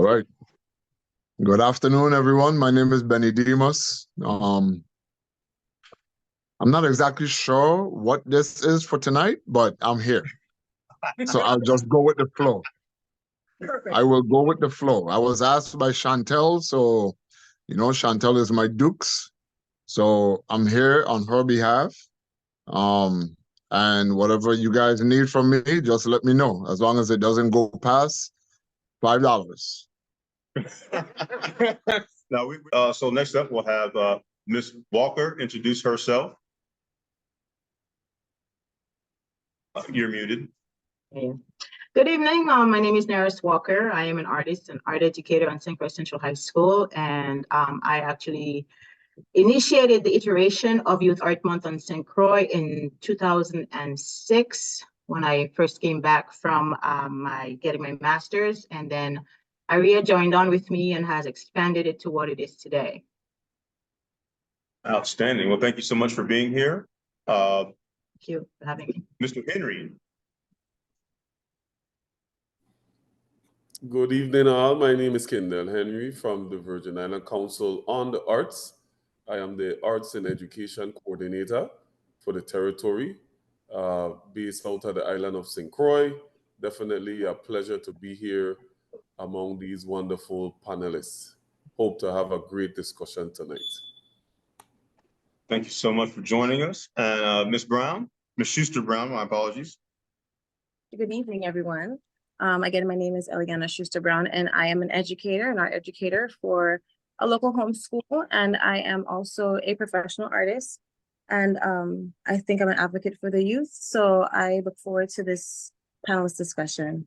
All right. Good afternoon, everyone. My name is Benny Demas. I'm not exactly sure what this is for tonight, but I'm here. So I'll just go with the flow. Perfect. I will go with the flow. I was asked by Chantel, so Chantel is my Dukes. So I'm here on her behalf. And whatever you guys need from me, just let me know. As long as it doesn't go past $5. Now, so next up, we'll have Ms. Walker introduce herself. You're muted. Okay. Good evening. My name is Nourish Walker. I am an artist and art educator on St. Croix Central High School, and I actually initiated the iteration of Youth Art Month on St. Croix in 2006 when I first came back from getting my master's, and then Aria joined on with me and has expanded it to what it is today. Outstanding. Well, thank you so much for being here. Thank you for having me. Mr. Henry. Good evening, all. My name is Kendall Henry from the Virgin Island Council on the Arts. I am the Arts and Education Coordinator for the territory, based out of the island of St. Croix. Definitely a pleasure to be here among these wonderful panelists. Hope to have a great discussion tonight. Thank you so much for joining us. And Ms. Schuster Brown, my apologies. Good evening, everyone. Again, my name is Eliana Schuster Brown, and I am an educator, an art educator for a local homeschool, and I am also a professional artist. And I think I'm an advocate for the youth, so I look forward to this panelist discussion.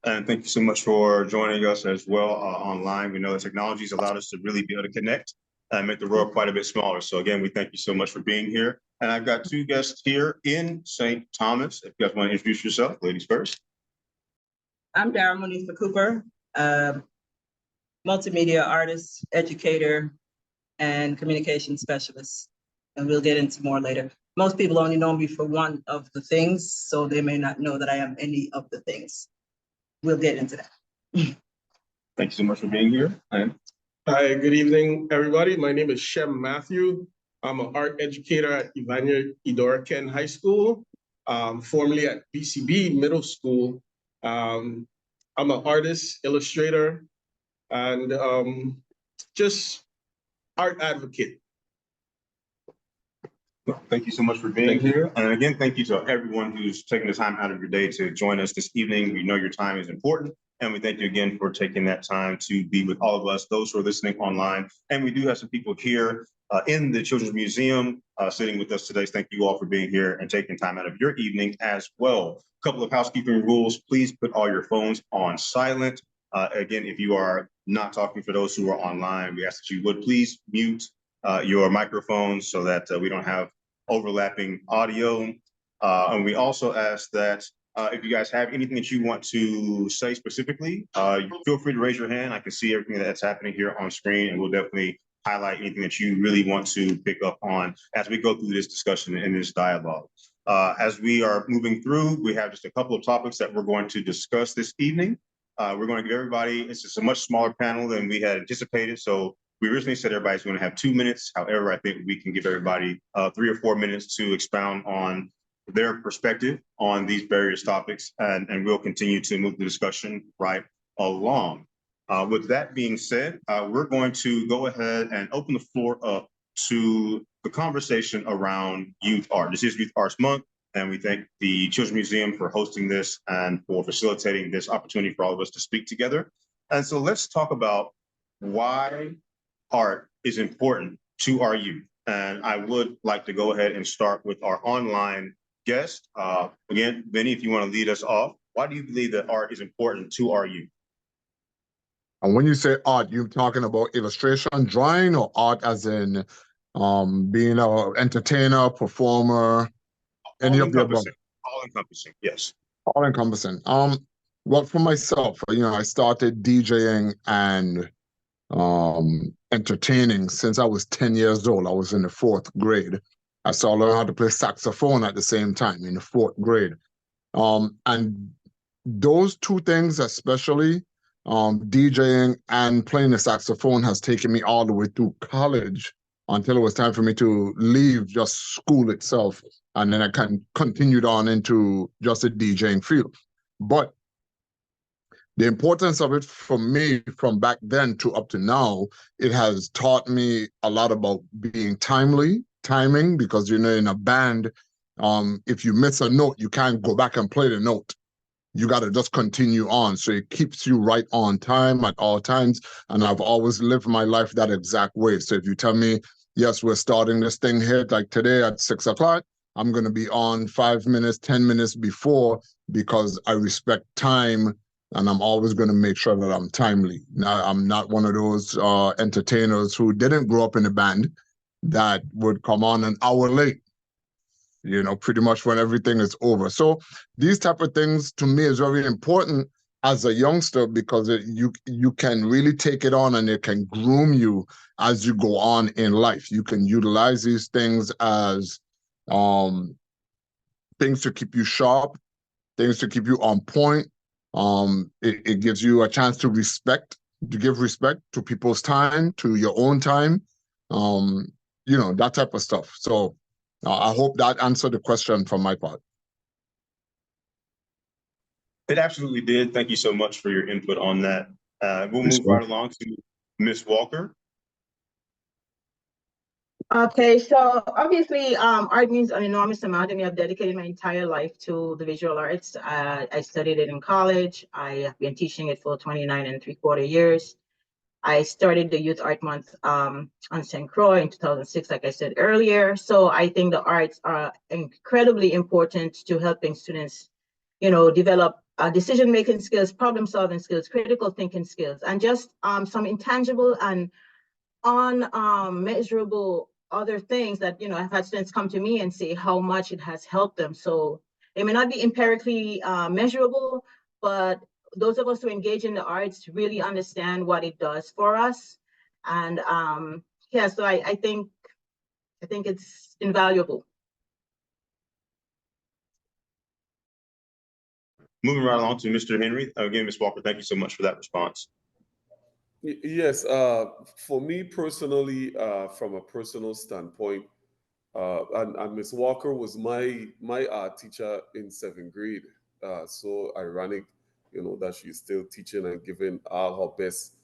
And thank you so much for joining us as well online. We know that technology has allowed us to really be able to connect and make the world quite a bit smaller. So again, we thank you so much for being here. And I've got two guests here in St. Thomas. If you guys want to introduce yourself, ladies first. I'm Dara Monifa Cooper, multimedia artist, educator, and communication specialist. And we'll get into more later. Most people only know me for one of the things, so they may not know that I am any of the things. We'll get into that. Thank you so much for being here. Hi, good evening, everybody. My name is Shem Matthew. I'm an art educator at Ivania Idora-Ken High School, formerly at BCB Middle School. I'm an artist, illustrator, and just art advocate. Thank you so much for being here. And again, thank you to everyone who's taking the time out of your day to join us this evening. We know your time is important. And we thank you again for taking that time to be with all of us, those who are listening online. And we do have some people here in the Children's Museum sitting with us today. Thank you all for being here and taking time out of your evening as well. A couple of housekeeping rules. Please put all your phones on silent. Again, if you are not talking, for those who are online, we ask that you would please mute your microphones so that we don't have overlapping audio. And we also ask that if you guys have anything that you want to say specifically, feel free to raise your hand. I can see everything that's happening here on screen, and we'll definitely highlight anything that you really want to pick up on as we go through this discussion and this dialogue. As we are moving through, we have just a couple of topics that we're going to discuss this evening. We're going to give everybody, it's just a much smaller panel than we had anticipated. So we originally said everybody's going to have 2 minutes. However, I think we can give everybody 3 or 4 minutes to expound on their perspective on these various topics, and we'll continue to move the discussion right along. With that being said, we're going to go ahead and open the floor up to the conversation around youth art. This is Youth Arts Month, and we thank the Children's Museum for hosting this and for facilitating this opportunity for all of us to speak together. And so let's talk about why art is important to our youth. And I would like to go ahead and start with our online guest. Again, Benny, if you want to lead us off, why do you believe that art is important to our youth? And when you say art, you're talking about illustration, drawing, or art as in being an entertainer, performer, any of the above? All encompassing, yes. All encompassing. Well, for myself, I started DJing and entertaining since I was 10 years old. I was in the 4th grade. I started learning how to play saxophone at the same time in the 4th grade. And those two things especially DJing and playing the saxophone has taken me all the way through college until it was time for me to leave just school itself. And then I continued on into just the DJing field. But the importance of it for me from back then to up to now, it has taught me a lot about being timing, because, you know, in a band, if you miss a note, you can't go back and play the note. You got to just continue on. So it keeps you right on time at all times. And I've always lived my life that exact way. So if you tell me, yes, we're starting this thing here, like today at 6 o'clock, I'm going to be on 5 minutes, 10 minutes before, because I respect time. And I'm always going to make sure that I'm timely. Now, I'm not one of those entertainers who didn't grow up in a band that would come on an hour late, you know, pretty much when everything is over. So these type of things to me is very important as a youngster, because you can really take it on and it can groom you as you go on in life. You can utilize these things as things to keep you sharp, things to keep you on point. It gives you a chance to give respect to people's time, to your own time, you know, that type of stuff. So I hope that answered the question from my part. It absolutely did. Thank you so much for your input on that. We'll move right along to Ms. Walker. Okay, so obviously, art means an enormous amount to me. I've dedicated my entire life to the visual arts. I studied it in college. I have been teaching it for 29 3/4 years. I started the Youth Art Month on St. Croix in 2006, like I said earlier. So I think the arts are incredibly important to helping students, you know, develop decision-making skills, problem-solving skills, critical thinking skills, and just some intangible and unmeasurable other things that, you know, I've had students come to me and say how much it has helped them. So it may not be empirically measurable, but those of us who engage in the arts really understand what it does for us. And yeah, so I think it's invaluable. Moving right along to Mr. Henry. Again, Ms. Walker, thank you so much for that response. Yes, for me personally, from a personal standpoint, and Ms. Walker was my art teacher in 7th grade. So ironic, you know, that she's still teaching and giving all her best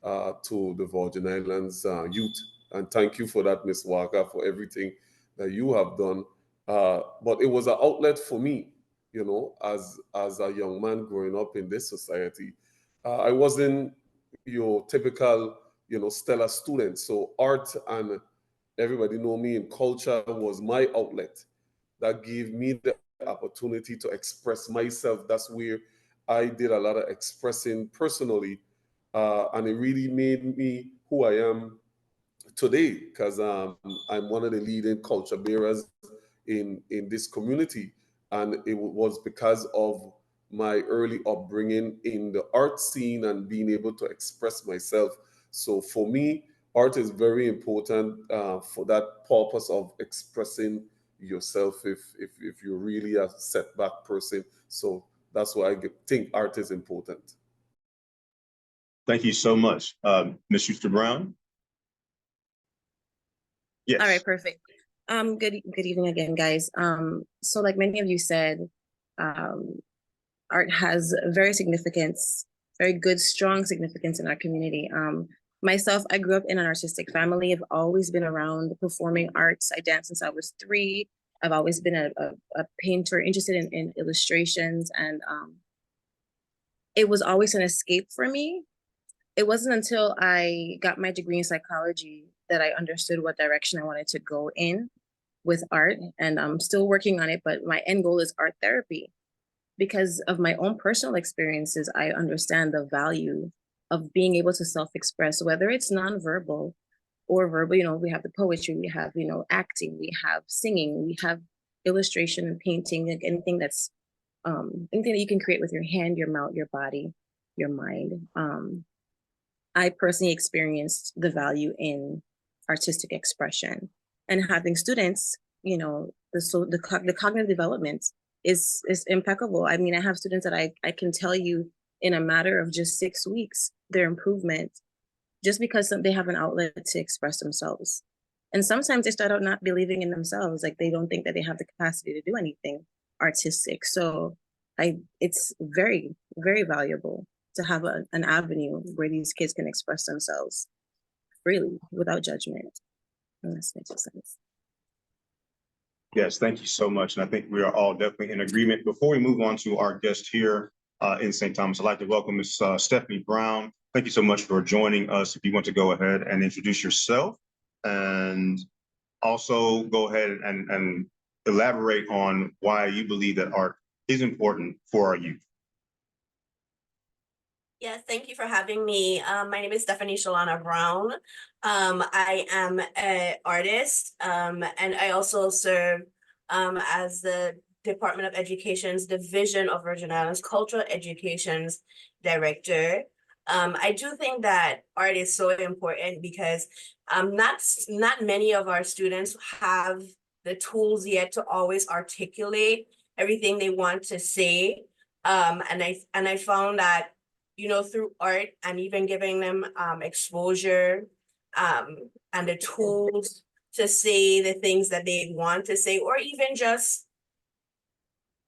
to the Virgin Islands youth. And thank you for that, Ms. Walker, for everything that you have done. But it was an outlet for me, you know, as a young man growing up in this society. I wasn't your typical, you know, stellar student. So art, and everybody know me in culture, was my outlet that gave me the opportunity to express myself. That's where I did a lot of expressing personally, and it really made me who I am today, because I'm one of the leading culture bearers in this community, and it was because of my early upbringing in the art scene and being able to express myself. So for me, art is very important for that purpose of expressing yourself if you're really a setback person. So that's why I think art is important. Thank you so much. Ms. Schuster Brown. Yes. All right, perfect. Good evening again, guys. So like many of you said, art has very good, strong significance in our community. Myself, I grew up in an artistic family. I've always been around performing arts. I danced since I was 3. I've always been a painter, interested in illustrations, and it was always an escape for me. It wasn't until I got my degree in psychology that I understood what direction I wanted to go in with art, and I'm still working on it, but my end goal is art therapy. Because of my own personal experiences, I understand the value of being able to self-express, whether it's nonverbal or verbal. You know, we have the poetry, we have, you know, acting, we have singing, we have illustration and painting, like anything that's anything that you can create with your hand, your mouth, your body, your mind. I personally experienced the value in artistic expression, and having students, you know, the cognitive development is impeccable. I mean, I have students that I can tell you in a matter of just 6 weeks, their improvement, just because they have an outlet to express themselves. And sometimes they start out not believing in themselves, like they don't think that they have the capacity to do anything artistic. So it's very, very valuable to have an avenue where these kids can express themselves freely without judgment. And that makes sense. Yes, thank you so much. And I think we are all definitely in agreement. Before we move on to our guest here in St. Thomas, I'd like to welcome Ms. Stephanie Brown. Thank you so much for joining us. If you want to go ahead and introduce yourself and also go ahead and elaborate on why you believe that art is important for our youth. Yes, thank you for having me. My name is Stephanie Shalana Brown. I am an artist, and I also serve as the Department of Education's Division of Virgin Islands Cultural Education's Director. I do think that art is so important because not many of our students have the tools yet to always articulate everything they want to say. And I found that, you know, through art and even giving them exposure and the tools to say the things that they want to say, or even just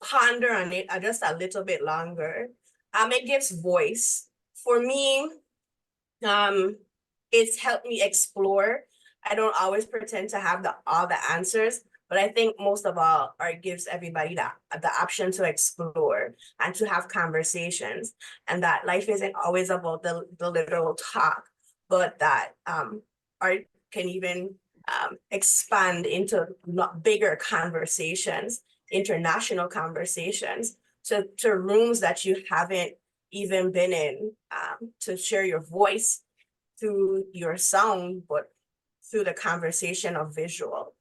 ponder on it just a little bit longer. It gives voice. For me, it's helped me explore. I don't always pretend to have all the answers, but I think most of all, art gives everybody the option to explore and to have conversations, and that life isn't always about the literal talk, but that art can even expand into bigger conversations, international conversations, to rooms that you haven't even been in, to share your voice through your sound, but through the conversation of visual.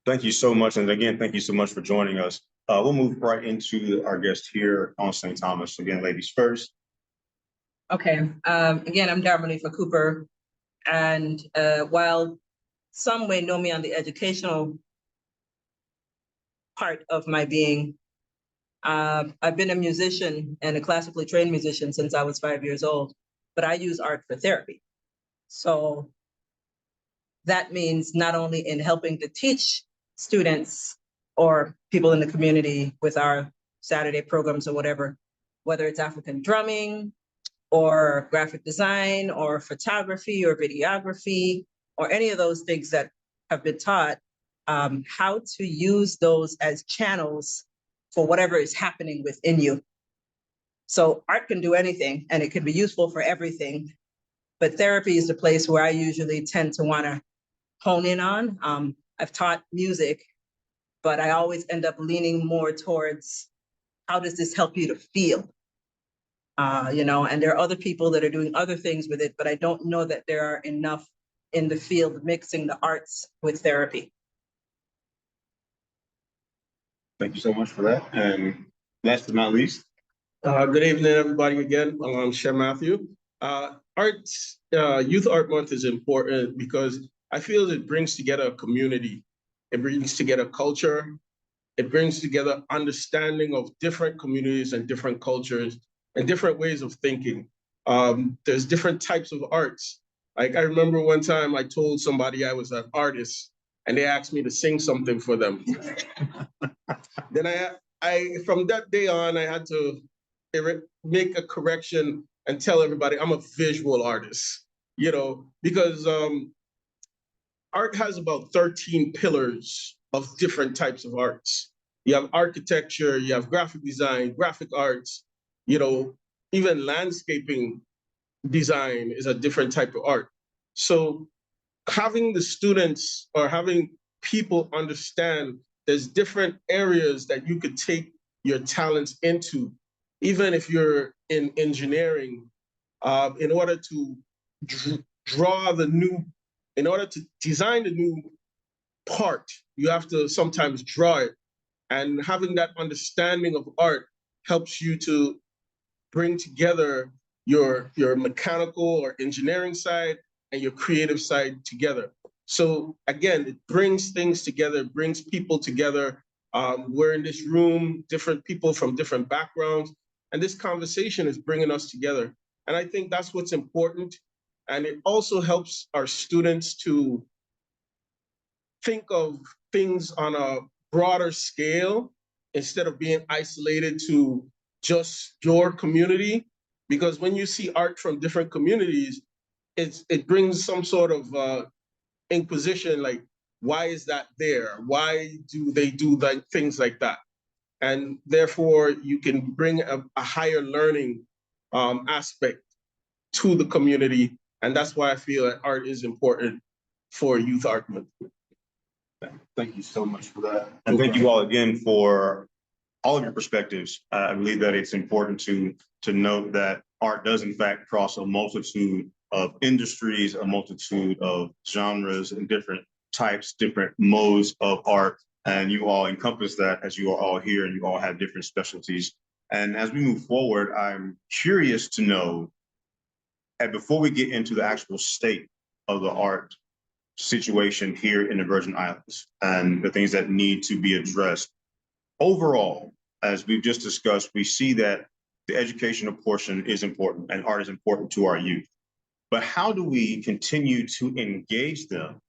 Thank you so much. And again, thank you so much for joining us. We'll move right into our guest here on St. Thomas. Again, ladies first. Okay, again, I'm Darmanifa Cooper. And while some may know me on the educational part of my being, I've been a musician and a classically trained musician since I was 5 years old, but I use art for therapy. So that means not only in helping to teach students or people in the community with our Saturday programs or whatever, whether it's African drumming or graphic design or photography or videography or any of those things that have been taught, how to use those as channels for whatever is happening within you. So art can do anything and it can be useful for everything, but therapy is the place where I usually tend to want to hone in on. I've taught music, but I always end up leaning more towards how does this help you to feel? You know, and there are other people that are doing other things with it, but I don't know that there are enough in the field mixing the arts with therapy. Thank you so much for that. And last but not least. Good evening, everybody. Again, I'm Shem Matthew. Youth Art Month is important because I feel it brings together a community. It brings together culture. It brings together understanding of different communities and different cultures and different ways of thinking. There's different types of arts. Like I remember one time I told somebody I was an artist and they asked me to sing something for them. Then I from that day on, I had to make a correction and tell everybody I'm a visual artist, you know, because art has about 13 pillars of different types of arts. You have architecture, you have graphic design, graphic arts, you know, even landscaping design is a different type of art. So having the students or having people understand there's different areas that you could take your talents into, even if you're in engineering, in order to in order to design the new part, you have to sometimes draw it. And having that understanding of art helps you to bring together your mechanical or engineering side and your creative side together. So again, it brings things together, brings people together. We're in this room, different people from different backgrounds, and this conversation is bringing us together. And I think that's what's important. And it also helps our students to think of things on a broader scale instead of being isolated to just your community. Because when you see art from different communities, it brings some sort of inquisition, like, why is that there? Why do they do like things like that? And therefore, you can bring a higher learning aspect to the community. And that's why I feel that art is important for Youth Art Month. Thank you so much for that. And thank you all again for all of your perspectives. I believe that it's important to note that art does in fact cross a multitude of industries, a multitude of genres and different types, different modes of art. And you all encompass that as you are all here and you all have different specialties. And as we move forward, I'm curious to know, and before we get into the actual state of the art situation here in the Virgin Islands and the things that need to be addressed, overall, as we've just discussed, we see that the educational portion is important and art is important to our youth. But how do we continue to engage them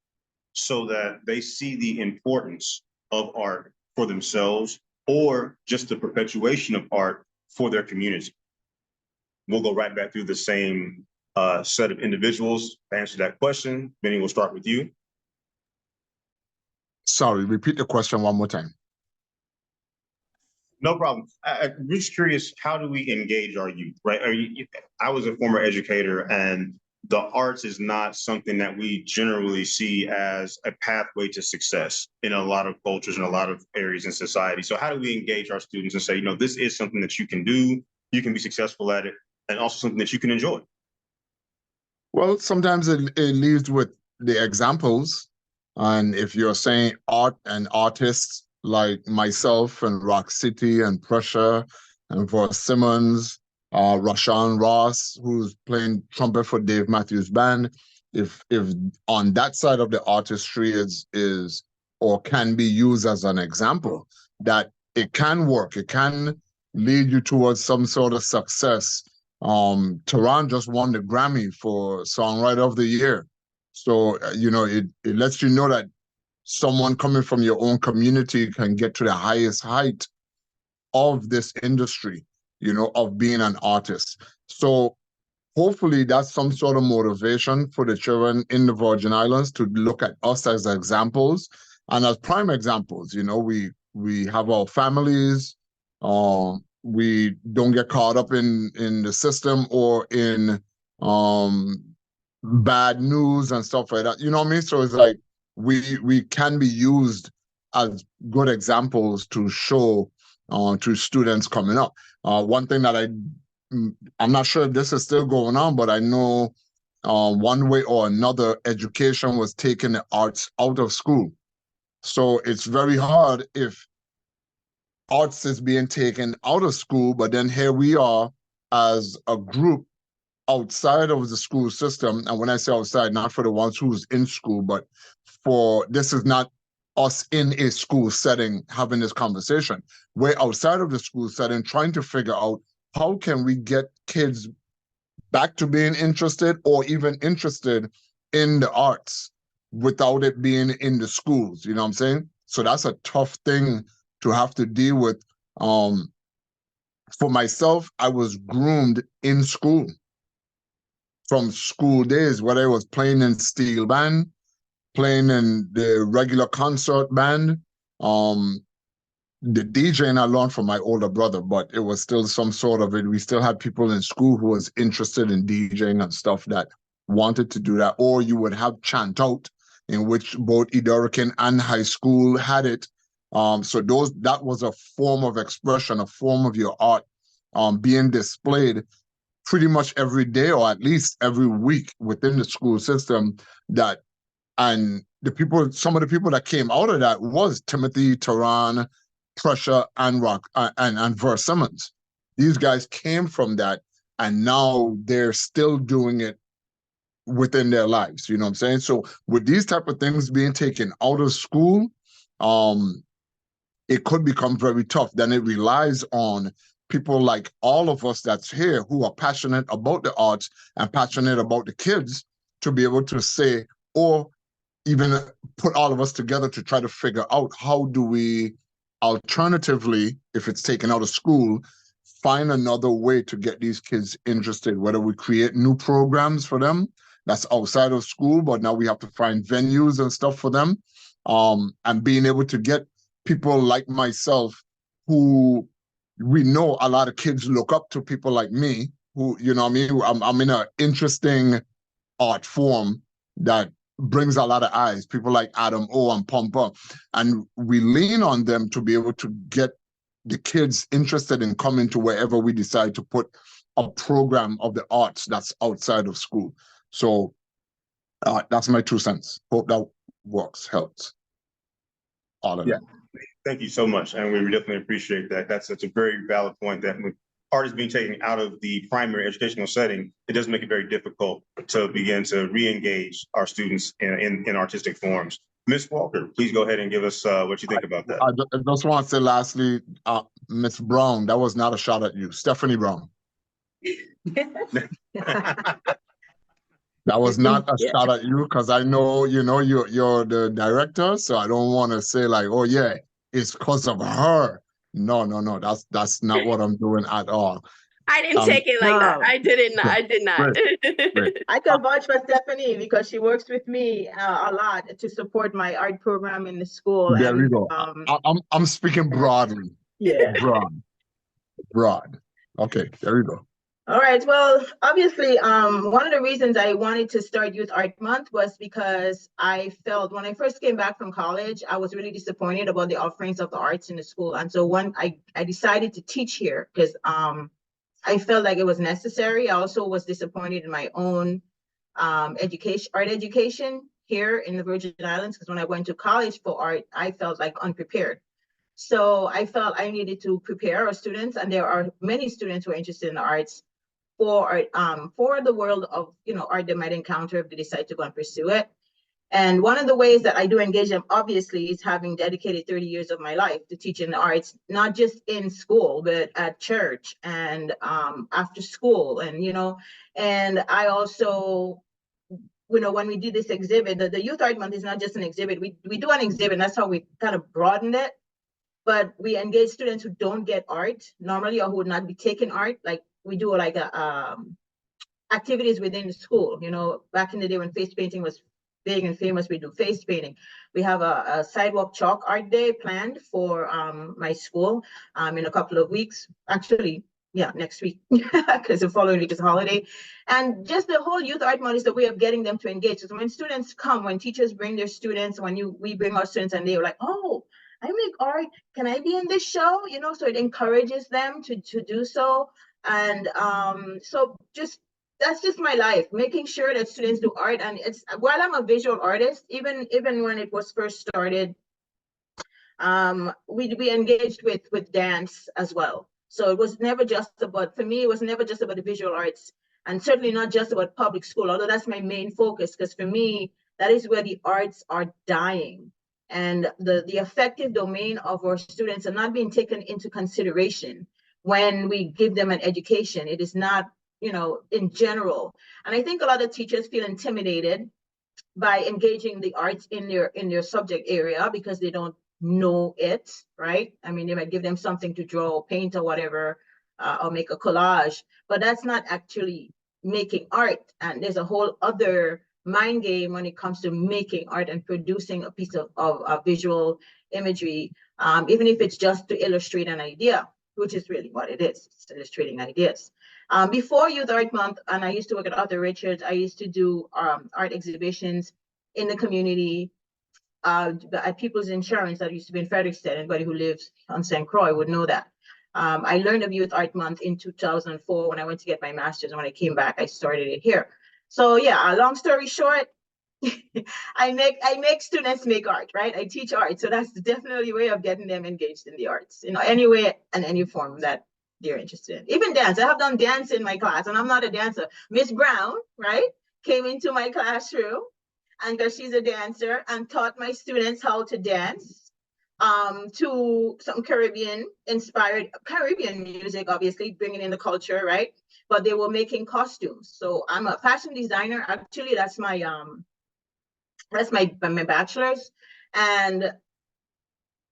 so that they see the importance of art for themselves or just the perpetuation of art for their community? We'll go right back through the same set of individuals to answer that question. Benny, we'll start with you. Sorry, repeat the question one more time. No problem. I'm just curious, how do we engage our youth, right? I was a former educator, and the arts is not something that we generally see as a pathway to success in a lot of cultures and a lot of areas in society. So how do we engage our students and say, you know, this is something that you can do, you can be successful at it, and also something that you can enjoy? Well, sometimes it leads with the examples. And if you're saying art and artists like myself and Rock City and Pressure and for Simmons, Rashawn Ross, who's playing trumpet for Dave Matthews Band, if on that side of the artistry is or can be used as an example, that it can work, it can lead you towards some sort of success. Tehran just won the Grammy for Songwriter of the Year. So, you know, it lets you know that someone coming from your own community can get to the highest height of this industry, you know, of being an artist. So hopefully that's some sort of motivation for the children in the Virgin Islands to look at us as examples and as prime examples. You know, we have our families, we don't get caught up in the system or in bad news and stuff like that. You know what I mean? So it's like we can be used as good examples to show to students coming up. One thing that I'm not sure if this is still going on, but I know one way or another, education was taking the arts out of school. So it's very hard if arts is being taken out of school, but then here we are as a group outside of the school system. And when I say outside, not for the ones who's in school, but for this is not us in a school setting having this conversation. We're outside of the school setting trying to figure out how can we get kids back to being interested or even interested in the arts without it being in the schools, you know what I'm saying? So that's a tough thing to have to deal with. For myself, I was groomed in school from school days, whether it was playing in steel band, playing in the regular concert band. The DJing I learned from my older brother, but it was still some sort of it. We still had people in school who was interested in DJing and stuff that wanted to do that. Or you would have chant out, in which both Idorican and high school had it. So that was a form of expression, a form of your art being displayed pretty much every day or at least every week within the school system. And some of the people that came out of that was Timothy, Tehran, Pressure, and Rock and Verse Simmons. These guys came from that, and now they're still doing it within their lives. You know what I'm saying? So with these type of things being taken out of school, it could become very tough. Then it relies on people like all of us that's here who are passionate about the arts and passionate about the kids to be able to say, or even put all of us together to try to figure out how do we alternatively, if it's taken out of school, find another way to get these kids interested, whether we create new programs for them that's outside of school, but now we have to find venues and stuff for them. And being able to get people like myself who we know a lot of kids look up to people like me, who, you know what I mean? I'm in an interesting art form that brings a lot of eyes, people like Adam O and Pumper. And we lean on them to be able to get the kids interested in coming to wherever we decide to put a program of the arts that's outside of school. So that's my 2 cents. Hope that works, helps. All of that. Thank you so much. And we definitely appreciate that. That's a very valid point that when art is being taken out of the primary educational setting, it does make it very difficult to begin to re-engage our students in artistic forms. Ms. Walker, please go ahead and give us what you think about that. I just want to say lastly, Ms. Brown, that was not a shot at you. Stephanie Brown. That was not a shot at you, because I know, you know, you're the director, so I don't want to say like, oh yeah, it's because of her. No, that's not what I'm doing at all. I didn't take it like that. I didn't. I did not. Great. I can vouch for Stephanie because she works with me a lot to support my art program in the school. There and, we go. I'm speaking broadly. Yeah. Broad. Okay, there we go. All right. Well, obviously, one of the reasons I wanted to start Youth Art Month was because I felt when I first came back from college, I was really disappointed about the offerings of the arts in the school. And so I decided to teach here because I felt like it was necessary. I also was disappointed in my own art education here in the Virgin Islands, because when I went to college for art, I felt like unprepared. So I felt I needed to prepare our students, and there are many students who are interested in the arts for the world of, you know, art they might encounter if they decide to go and pursue it. And one of the ways that I do engage them, obviously, is having dedicated 30 years of my life to teaching the arts, not just in school, but at church and after school. And, you know, and I also, you know, when we did this exhibit, the Youth Art Month is not just an exhibit. We do an exhibit, and that's how we kind of broadened it. But we engage students who don't get art normally, or who would not be taking art. Like we do like activities within the school. You know, back in the day when face painting was big and famous, we do face painting. We have a sidewalk chalk art day planned for my school in a couple of weeks. Actually, yeah, next week, because the following week is a holiday. And just the whole Youth Art Month is the way of getting them to engage. So when students come, when teachers bring their students, we bring our students, and they're like, oh, I make art, can I be in this show? You know, so it encourages them to do so. And so that's just my life, making sure that students do art. And it's, while I'm a visual artist, even when it was first started, we engaged with dance as well. So it was never just about, for me, it was never just about the visual arts, and certainly not just about public school, although that's my main focus, because for me, that is where the arts are dying. And the effective domain of our students are not being taken into consideration when we give them an education. It is not, you know, in general. And I think a lot of teachers feel intimidated by engaging the arts in their subject area because they don't know it, right? I mean, they might give them something to draw, paint, or whatever, or make a collage, but that's not actually making art. And there's a whole other mind game when it comes to making art and producing a piece of visual imagery, even if it's just to illustrate an idea, which is really what it is. It's illustrating ideas. Before Youth Art Month, and I used to work at Arthur Richards, I used to do art exhibitions in the community at People's Insurance that used to be in Frederickstead. Anybody who lives on St. Croix would know that. I learned of Youth Art Month in 2004 when I went to get my master's, and when I came back, I started it here. So yeah, long story short, I make students make art, right? I teach art. So that's definitely a way of getting them engaged in the arts, you know, any way and any form that they're interested in. Even dance. I have done dance in my class, and I'm not a dancer. Miss Brown, right, came into my classroom, and because she's a dancer, and taught my students how to dance. to some Caribbean inspired Caribbean music, obviously bringing in the culture, right? But they were making costumes. So I'm a fashion designer. Actually, that's my bachelor's. And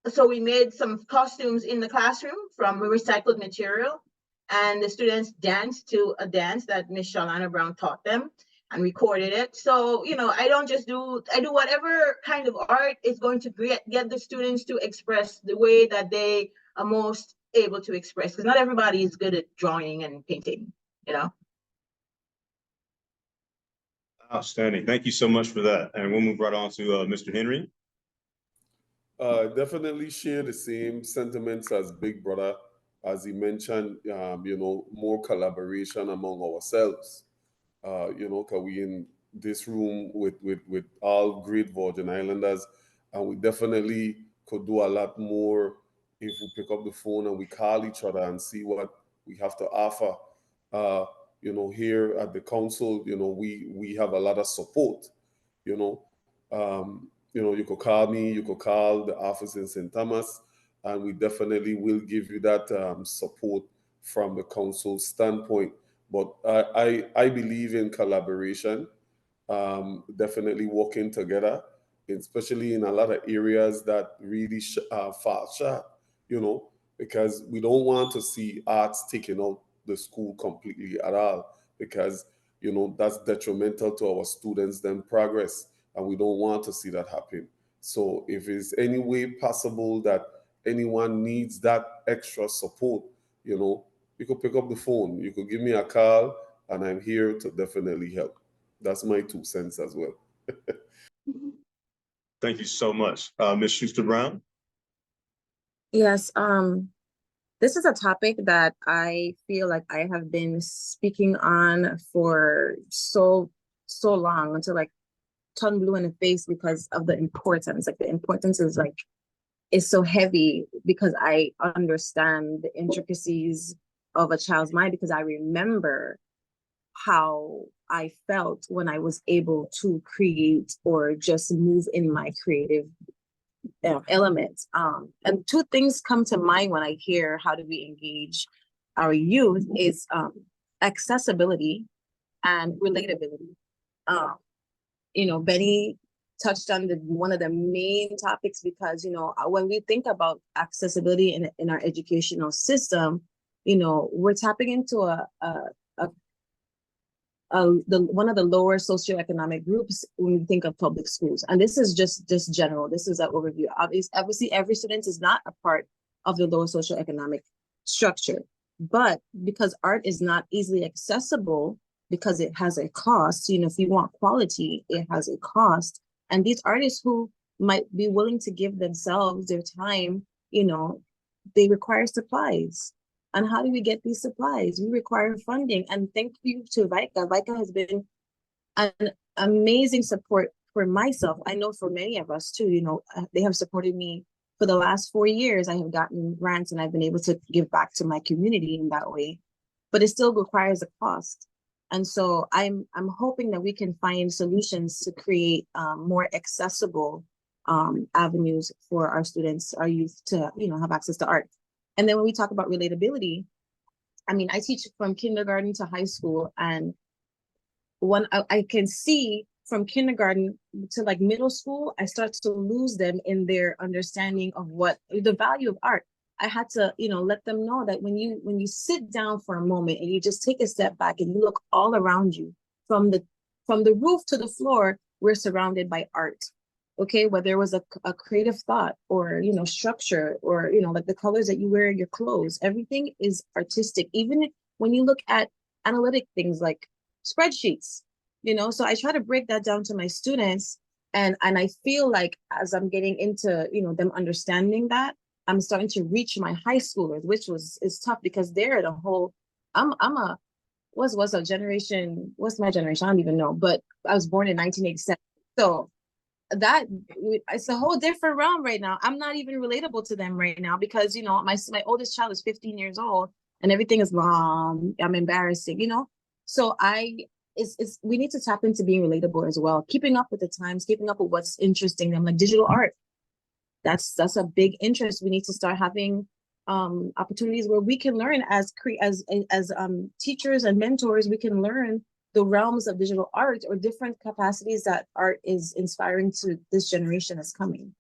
so we made some costumes in the classroom from recycled material, and the students danced to a dance that Miss Shalana Brown taught them and recorded it. So, you know, I do whatever kind of art is going to get the students to express the way that they are most able to express, because not everybody is good at drawing and painting, you know. Outstanding. Thank you so much for that. And we'll move right on to Mr. Henry. Definitely share the same sentiments as Big Brother, as he mentioned, you know, more collaboration among ourselves. You know, because we in this room with all great Virgin Islanders, and we definitely could do a lot more if we pick up the phone and we call each other and see what we have to offer. You know, here at the council, you know, we have a lot of support. You know, you could call me, you could call the office in St. Thomas, and we definitely will give you that support from the council standpoint. But I believe in collaboration, definitely working together, especially in a lot of areas that really fall short, you know, because we don't want to see arts taking out the school completely at all, because, you know, that's detrimental to our students' then progress, and we don't want to see that happen. So if it's any way possible that anyone needs that extra support, you know, you could pick up the phone, you could give me a call, and I'm here to definitely help. That's my 2 cents as well. Thank you so much. Ms. Schuster Brown. Yes, this is a topic that I feel like I have been speaking on for so long, until like tongue blue in the face, because of the importance. Like the importance is so heavy, because I understand the intricacies of a child's mind, because I remember how I felt when I was able to create or just move in my creative elements. And 2 things come to mind when I hear how do we engage our youth is accessibility and relatability. You know, Benny touched on one of the main topics, because, you know, when we think about accessibility in our educational system, you know, we're tapping into one of the lower socioeconomic groups when we think of public schools. And this is just general. This is an overview. Obviously, every student is not a part of the lower socioeconomic structure, but because art is not easily accessible, because it has a cost, you know, if you want quality, it has a cost. And these artists who might be willing to give themselves their time, you know, they require supplies. And how do we get these supplies? We require funding. And thank you to VICA. VICA has been an amazing support for myself. I know for many of us too, you know, they have supported me for the last 4 years. I have gotten grants and I've been able to give back to my community in that way, but it still requires a cost. And so I'm hoping that we can find solutions to create more accessible avenues for our students, our youth, to, you know, have access to art. And then when we talk about relatability, I mean, I teach from kindergarten to high school, and I can see from kindergarten to like middle school, I start to lose them in their understanding of what the value of art. I had to, you know, let them know that when you sit down for a moment and you just take a step back and you look all around you, from the roof to the floor, we're surrounded by art. Okay, whether it was a creative thought, or, you know, structure, or, you know, like the colors that you wear in your clothes, everything is artistic. Even when you look at analytic things like spreadsheets, you know. So I try to break that down to my students, and I feel like as I'm getting into, you know, them understanding that, I'm starting to reach my high schoolers, which is tough, because they're the whole, I'm a, what's a generation, what's my generation? I don't even know, but I was born in 1987. So that it's a whole different realm right now. I'm not even relatable to them right now, because, you know, my oldest child is 15 years old and everything is long. I'm embarrassing, you know. So we need to tap into being relatable as well, keeping up with the times, keeping up with what's interesting them, like digital art. that's a big interest. We need to start having opportunities where we can learn as teachers and mentors. We can learn the realms of digital art or different capacities that art is inspiring to this generation that's coming.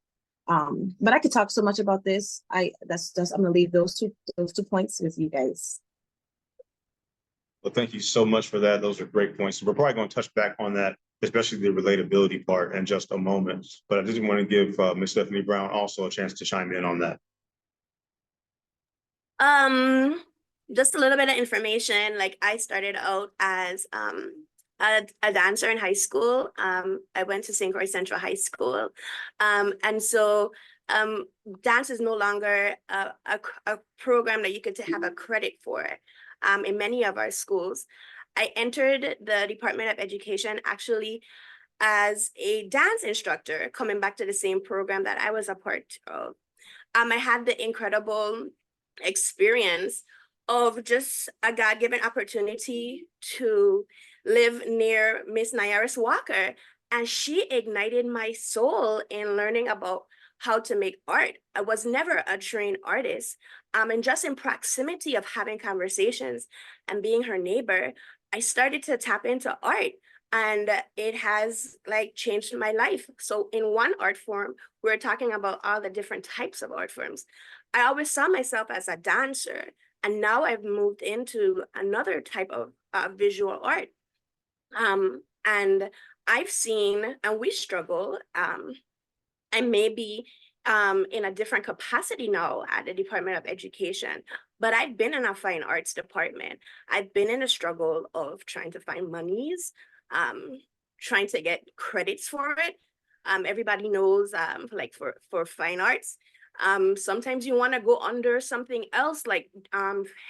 But I could talk so much about this. I'm gonna leave those two points with you guys. Well, thank you so much for that. Those are great points. We're probably going to touch back on that, especially the relatability part, in just a moment. But I just want to give Ms. Stephanie Brown also a chance to chime in on that. Just a little bit of information. Like, I started out as a dancer in high school. I went to St. Croix Central High School. And so dance is no longer a program that you could have a credit for in many of our schools. I entered the Department of Education actually as a dance instructor, coming back to the same program that I was a part of. I had the incredible experience of just a God-given opportunity to live near Miss Nairis Walker, and she ignited my soul in learning about how to make art. I was never a trained artist, and just in proximity of having conversations and being her neighbor, I started to tap into art, and it has like changed my life. So in one art form, we're talking about all the different types of art forms. I always saw myself as a dancer, and now I've moved into another type of visual art. And I've seen, and we struggle, I may be in a different capacity now at the Department of Education, but I've been in a fine arts department. I've been in a struggle of trying to find monies, trying to get credits for it. Everybody knows, like for fine arts, sometimes you want to go under something else like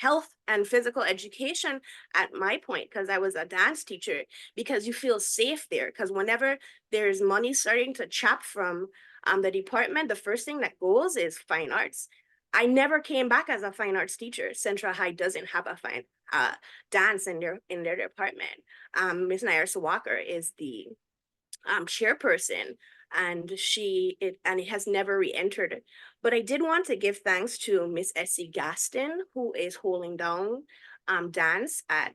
health and physical education at my point, because I was a dance teacher, because you feel safe there. Because whenever there's money starting to chop from the department, the first thing that goes is fine arts. I never came back as a fine arts teacher. Central High doesn't have a fine dance in their department. Ms. Nairis Walker is the chairperson, and it has never re-entered. But I did want to give thanks to Miss Essie Gaston, who is holding down dance at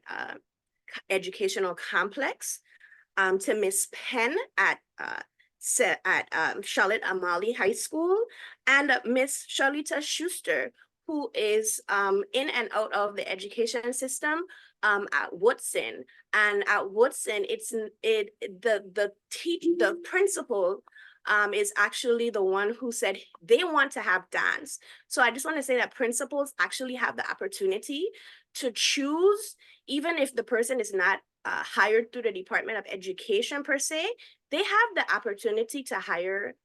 Educational Complex, to Miss Penn at Charlotte Amalie High School, and Miss Charlita Schuster, who is in and out of the education system at Woodson. And at Woodson, the principal is actually the one who said they want to have dance. So I just want to say that principals actually have the opportunity to choose, even if the person is not hired through the Department of Education per se, they have the opportunity to hire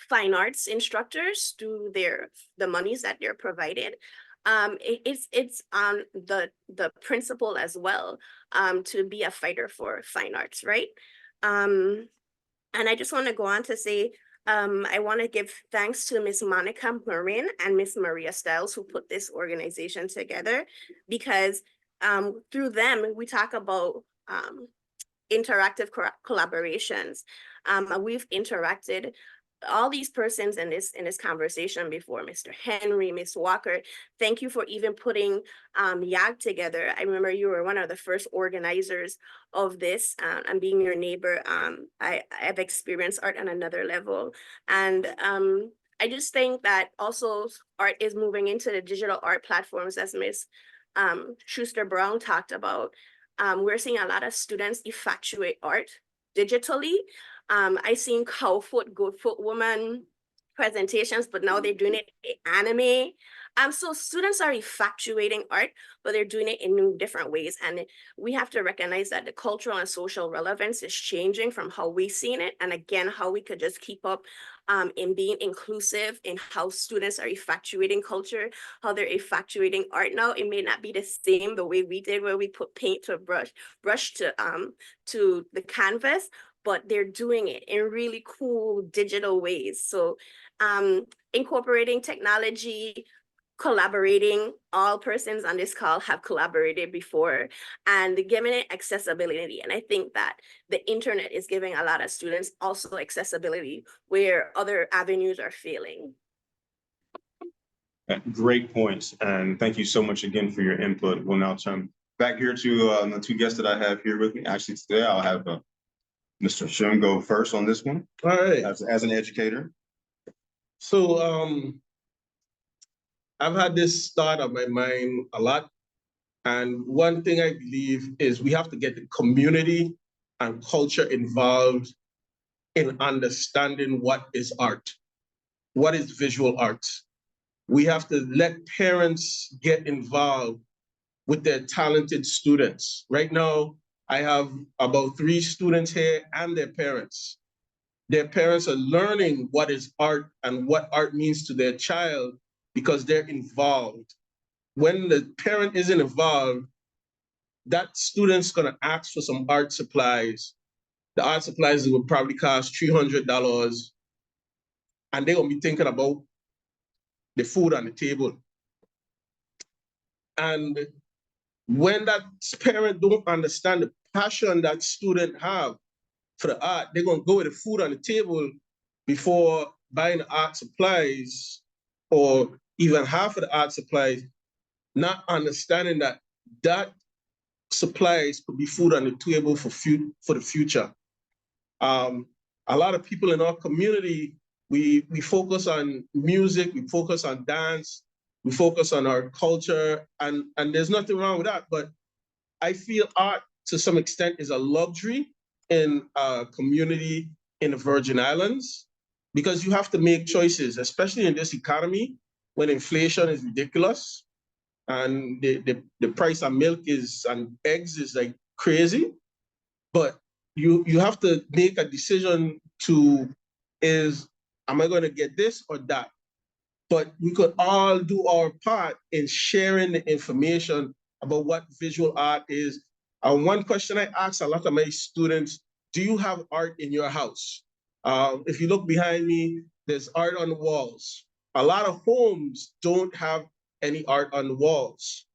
fine arts instructors through the monies that they're provided. It's on the principle as well to be a fighter for fine arts, right? And I just want to go on to say, I want to give thanks to Miss Monica Marin and Miss Maria Stiles, who put this organization together, because through them, we talk about interactive collaborations. We've interacted all these persons in this conversation before, Mr. Henry, Miss Walker. Thank you for even putting YAG together. I remember you were one of the first organizers of this, and being your neighbor, I've experienced art on another level. And I just think that also art is moving into the digital art platforms, as Miss Schuster Brown talked about. We're seeing a lot of students effectuate art digitally. I seen Cowfoot, Goodfoot Woman presentations, but now they're doing it in anime. So students are effectuating art, but they're doing it in new different ways. And we have to recognize that the cultural and social relevance is changing from how we've seen it. And again, how we could just keep up in being inclusive in how students are effectuating culture, how they're effectuating art now. It may not be the same the way we did, where we put paint to brush to the canvas, but they're doing it in really cool digital ways. So incorporating technology, collaborating. All persons on this call have collaborated before, and giving it accessibility. And I think that the internet is giving a lot of students also accessibility where other avenues are failing. Great points, and thank you so much again for your input. We'll now turn back here to the two guests that I have here with me. Actually, today I'll have Mr. Shim go first on this one. All right. As an educator. So I've had this thought on my mind a lot. And one thing I believe is we have to get the community and culture involved in understanding what is art, what is visual art. We have to let parents get involved with their talented students. Right now, I have about 3 students here and their parents. Their parents are learning what is art and what art means to their child because they're involved. When the parent isn't involved, that student's gonna ask for some art supplies. The art supplies will probably cost $300, and they're gonna be thinking about the food on the table. And when that parent don't understand the passion that student have for the art, they're gonna go with the food on the table before buying the art supplies, or even half of the art supplies, not understanding that that supplies could be food on the table for the future. A lot of people in our community, we focus on music, we focus on dance, we focus on our culture, and there's nothing wrong with that. But I feel art, to some extent, is a luxury in a community in the Virgin Islands, because you have to make choices, especially in this economy when inflation is ridiculous and the price of milk and eggs is like crazy. But you have to make a decision am I going to get this or that? But we could all do our part in sharing the information about what visual art is. And one question I ask a lot of my students, do you have art in your house? If you look behind me, there's art on the walls. A lot of homes don't have any art on the walls.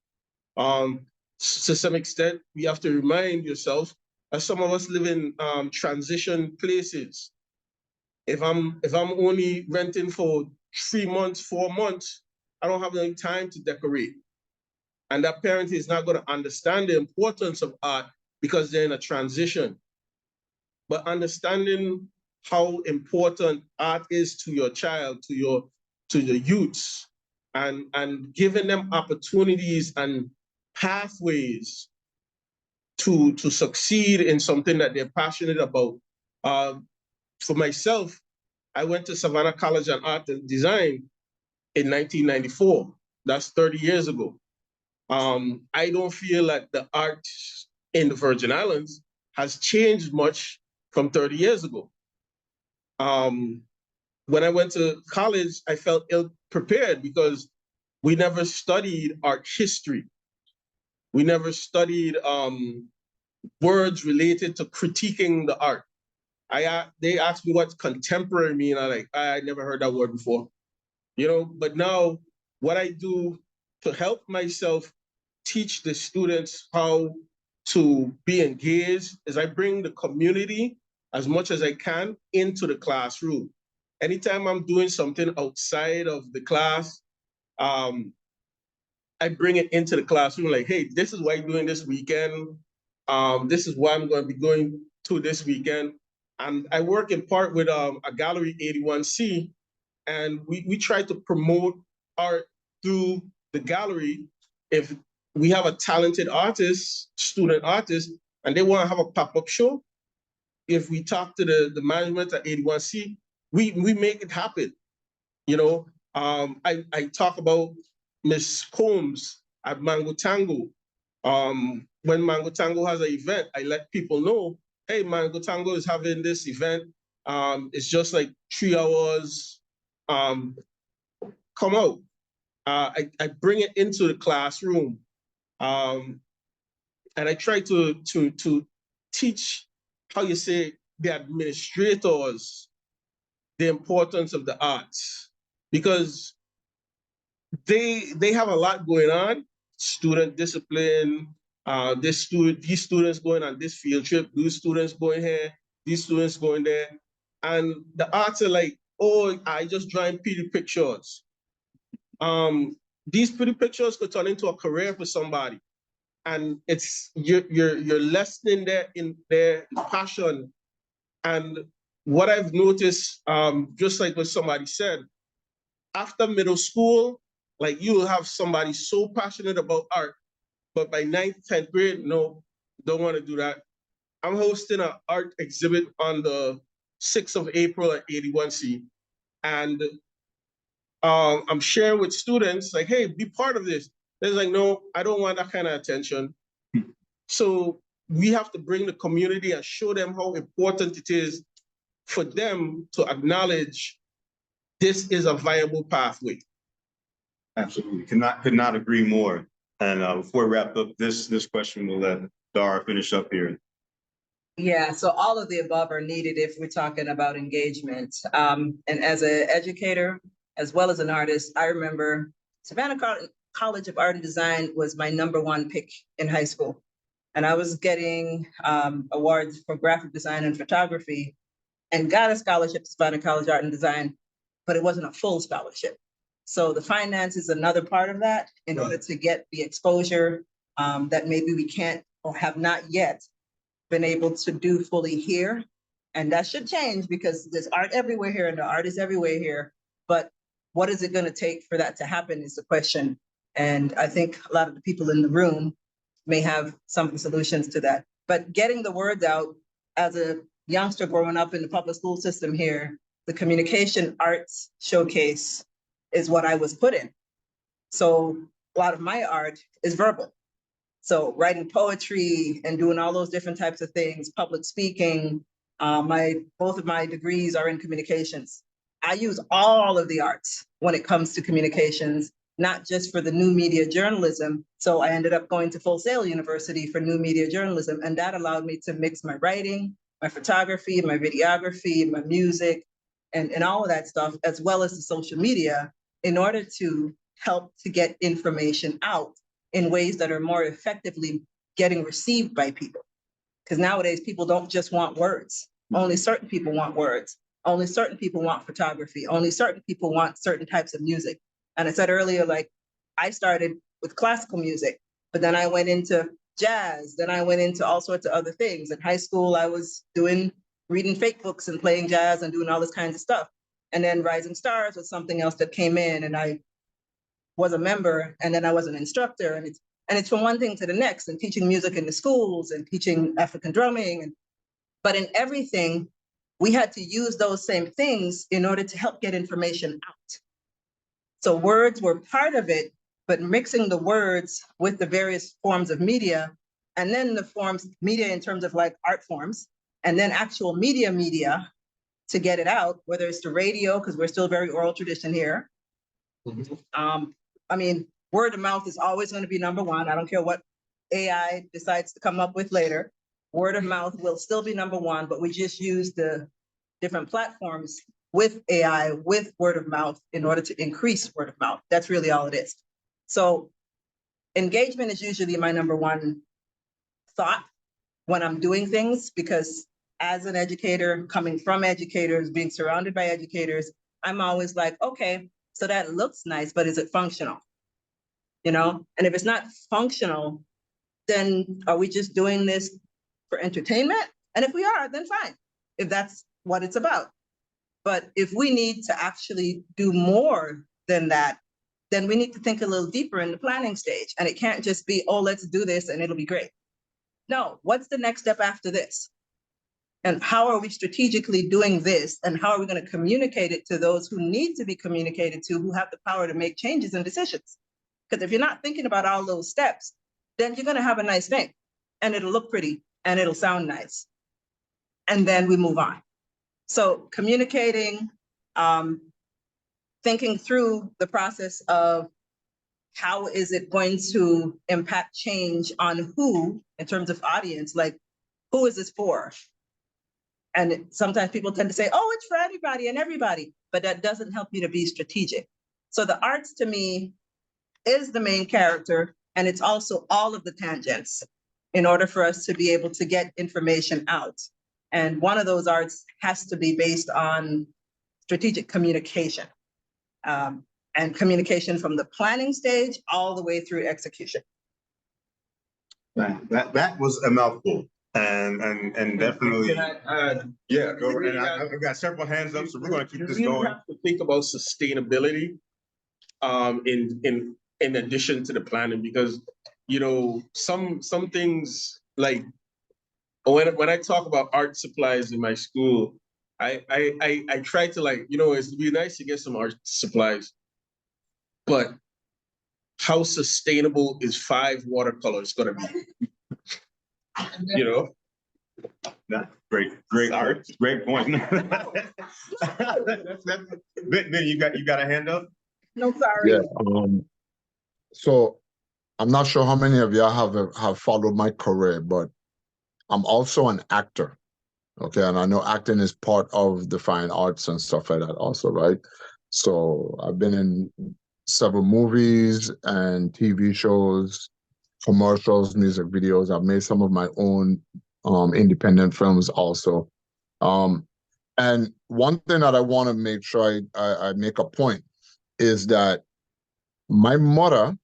To some extent, we have to remind yourself, as some of us live in transition places. If I'm only renting for 3 months, 4 months, I don't have any time to decorate. And that parent is not going to understand the importance of art because they're in a transition. But understanding how important art is to your child, to the youths, and giving them opportunities and pathways to succeed in something that they're passionate about. For myself, I went to Savannah College of Art and Design in 1994. That's 30 years ago. I don't feel like the art in the Virgin Islands has changed much from 30 years ago. When I went to college, I felt ill-prepared because we never studied art history. We never studied words related to critiquing the art. They asked me what contemporary mean. I never heard that word before. But now what I do to help myself teach the students how to be engaged is I bring the community as much as I can into the classroom. Anytime I'm doing something outside of the class, I bring it into the classroom, like, hey, this is what I'm doing this weekend. This is what I'm going to be going to this weekend. And I work in part with a gallery, 81C, and we try to promote art through the gallery. If we have a talented artist, student artist, and they want to have a pop-up show, if we talk to the management at 81C, we make it happen. I talk about Miss Combs at Mango Tango. When Mango Tango has an event, I let people know, hey, Mango Tango is having this event. It's just like 3 hours. Come out. I bring it into the classroom. And I try to teach, how you say, the administrators the importance of the arts. Because they have a lot going on, student discipline, these students going on this field trip, these students going here, these students going there. And the arts are like, oh, I just drawing pretty pictures. These pretty pictures could turn into a career for somebody. And it's you're lessening their passion. And what I've noticed, just like what somebody said, after middle school, like you will have somebody so passionate about art, but by 9th, 10th grade, no, don't want to do that. I'm hosting an art exhibit on the 6th of April at 81C. And I'm sharing with students, like, hey, be part of this. They're like, no, I don't want that kind of attention. So we have to bring the community and show them how important it is for them to acknowledge this is a viable pathway. Absolutely, could not agree more. And before we wrap up this question, we'll let Dara finish up here. Yeah, so all of the above are needed if we're talking about engagement. And as an educator, as well as an artist, I remember Savannah College of Art and Design was my #1 pick in high school. And I was getting awards for graphic design and photography and got a scholarship to Savannah College Art and Design, but it wasn't a full scholarship. So the finance is another part of that in order to get the exposure that maybe we can't or have not yet been able to do fully here. And that should change because there's art everywhere here and the art is everywhere here. But what is it going to take for that to happen is the question. And I think a lot of the people in the room may have some of the solutions to that. But getting the word out, as a youngster growing up in the public school system here, the communication arts showcase is what I was put in. So a lot of my art is verbal. So writing poetry and doing all those different types of things, public speaking, both of my degrees are in communications. I use all of the arts when it comes to communications, not just for the new media journalism. So I ended up going to Full Sail University for new media journalism, and that allowed me to mix my writing, my photography, my videography, my music, and all of that stuff, as well as the social media, in order to help to get information out in ways that are more effectively getting received by people. Because nowadays people don't just want words. Only certain people want words. Only certain people want photography. Only certain people want certain types of music. And I said earlier, like, I started with classical music, but then I went into jazz, then I went into all sorts of other things. In high school, I was reading fake books and playing jazz and doing all this kinds of stuff. And then Rising Stars was something else that came in, and I was a member, and then I was an instructor, and it's from one thing to the next, and teaching music in the schools and teaching African drumming. But in everything, we had to use those same things in order to help get information out. So words were part of it, but mixing the words with the various forms of media, and then the forms media in terms of like art forms, and then actual media to get it out, whether it's the radio, because we're still very oral tradition here. I mean, word of mouth is always going to be #1. I don't care what AI decides to come up with later. Word of mouth will still be #1, but we just use the different platforms with AI, with word of mouth, in order to increase word of mouth. That's really all it is. So engagement is usually my #1 thought when I'm doing things, because as an educator, coming from educators, being surrounded by educators, I'm always like, okay, so that looks nice, but is it functional? You know, and if it's not functional, then are we just doing this for entertainment? And if we are, then fine, if that's what it's about. But if we need to actually do more than that, then we need to think a little deeper in the planning stage. And it can't just be, oh, let's do this and it'll be great. No, what's the next step after this? And how are we strategically doing this? And how are we going to communicate it to those who need to be communicated to, who have the power to make changes and decisions? Because if you're not thinking about all those steps, then you're going to have a nice thing and it'll look pretty and it'll sound nice. And then we move on. So communicating, thinking through the process of how is it going to impact change on who, in terms of audience, like, who is this for? And sometimes people tend to say, oh, it's for anybody and everybody, but that doesn't help you to be strategic. So the arts, to me, is the main character, and it's also all of the tangents in order for us to be able to get information out. And one of those arts has to be based on strategic communication, and communication from the planning stage all the way through execution. That was a mouthful, and definitely. Can I add? Yeah, go right. I've got several hands up, so we're going to keep this You going. have to think about sustainability, in addition to the planning, because you know some things like when I talk about art supplies in my school, I try to, like, you know, it'd be nice to get some art supplies, but how sustainable is 5 watercolors gonna be? You know? Great art, great point. Ben, you got a hand up? No, sorry. Yeah. So I'm not sure how many of y'all have followed my career, but I'm also an actor. Okay, and I know acting is part of the fine arts and stuff like that also, right? So I've been in several movies and TV shows, commercials, music videos. I've made some of my own independent films also. And one thing that I want to make sure I make a point is that my mother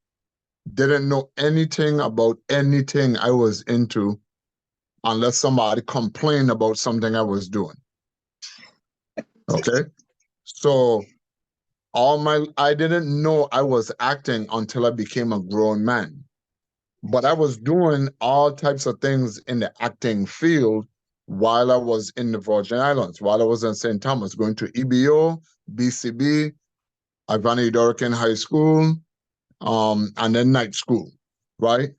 didn't know anything about anything I was into unless somebody complained about something I was doing. Okay? So I didn't know I was acting until I became a grown man. But I was doing all types of things in the acting field while I was in the Virgin Islands, while I was in St. Thomas, going to EBO, BCB, Ivana Idorican High School, and then night school, right?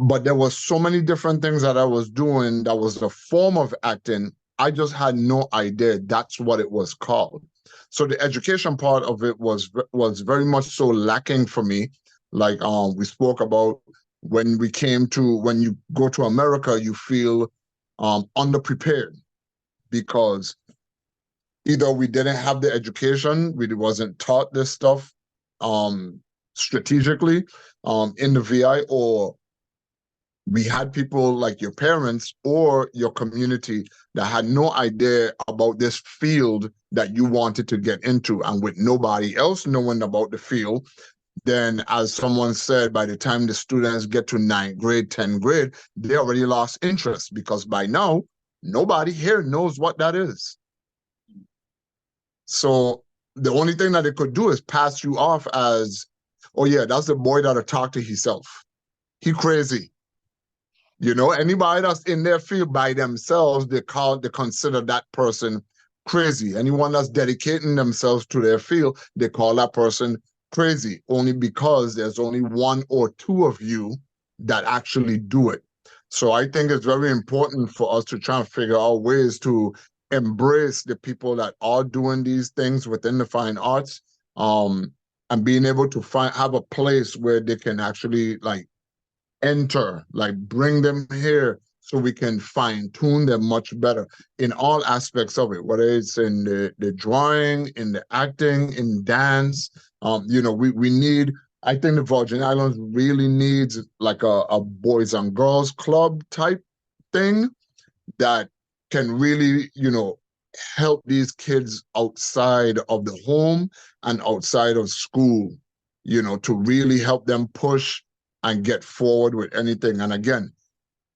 But there was so many different things that I was doing that was a form of acting. I just had no idea that's what it was called. So the education part of it was very much so lacking for me. Like we spoke about, when you go to America, you feel underprepared because either we didn't have the education, we wasn't taught this stuff strategically in the VI, or we had people like your parents or your community that had no idea about this field that you wanted to get into. And with nobody else knowing about the field, then as someone said, by the time the students get to 9th grade, 10th grade, they already lost interest because by now, nobody here knows what that is. So the only thing that it could do is pass you off as, oh yeah, that's the boy that'll talk to himself. He crazy. You know, anybody that's in their field by themselves, they consider that person crazy. Anyone that's dedicating themselves to their field, they call that person crazy, only because there's only 1 or 2 of you that actually do it. So I think it's very important for us to try and figure out ways to embrace the people that are doing these things within the fine arts, and being able to have a place where they can actually bring them here so we can fine-tune them much better in all aspects of it, whether it's in the drawing, in the acting, in dance. You know, we need, I think the Virgin Islands really needs like a boys and girls club type thing that can really, you know, help these kids outside of the home and outside of school, you know, to really help them push and get forward with anything. And again,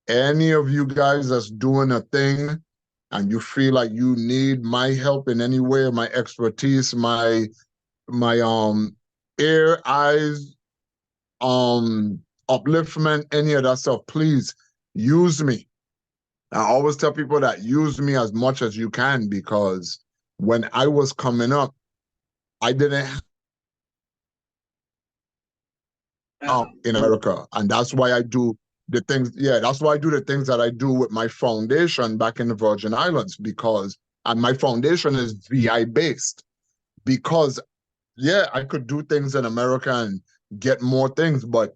any of you guys that's doing a thing and you feel like you need my help in any way, my expertise, my ear, eyes, upliftment, any of that stuff, please use me. I always tell people that use me as much as you can, because when I was coming up, I didn't in America, and that's why I do the things. Yeah, that's why I do the things that I do with my foundation back in the Virgin Islands, because my foundation is VI based. Because yeah, I could do things in America and get more things, but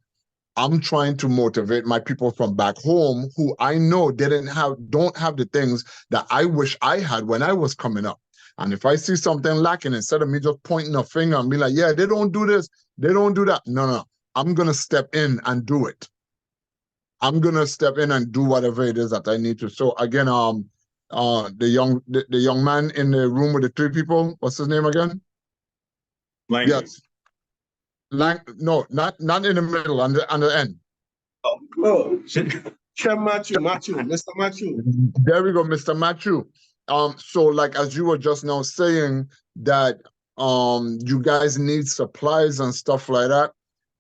I'm trying to motivate my people from back home who I know don't have the things that I wish I had when I was coming up. And if I see something lacking, instead of me just pointing a finger and be like, yeah, they don't do this, they don't do that. No. I'm going to step in and do it. I'm going to step in and do whatever it is that I need to. So again, the young man in the room with the 3 people, what's his name again? Langley. Yes. No, not in the middle, on the end. Oh, Shem Matthew, Mr. Matthew. There we go, Mr. Matthew. So like as you were just now saying that you guys need supplies and stuff like that,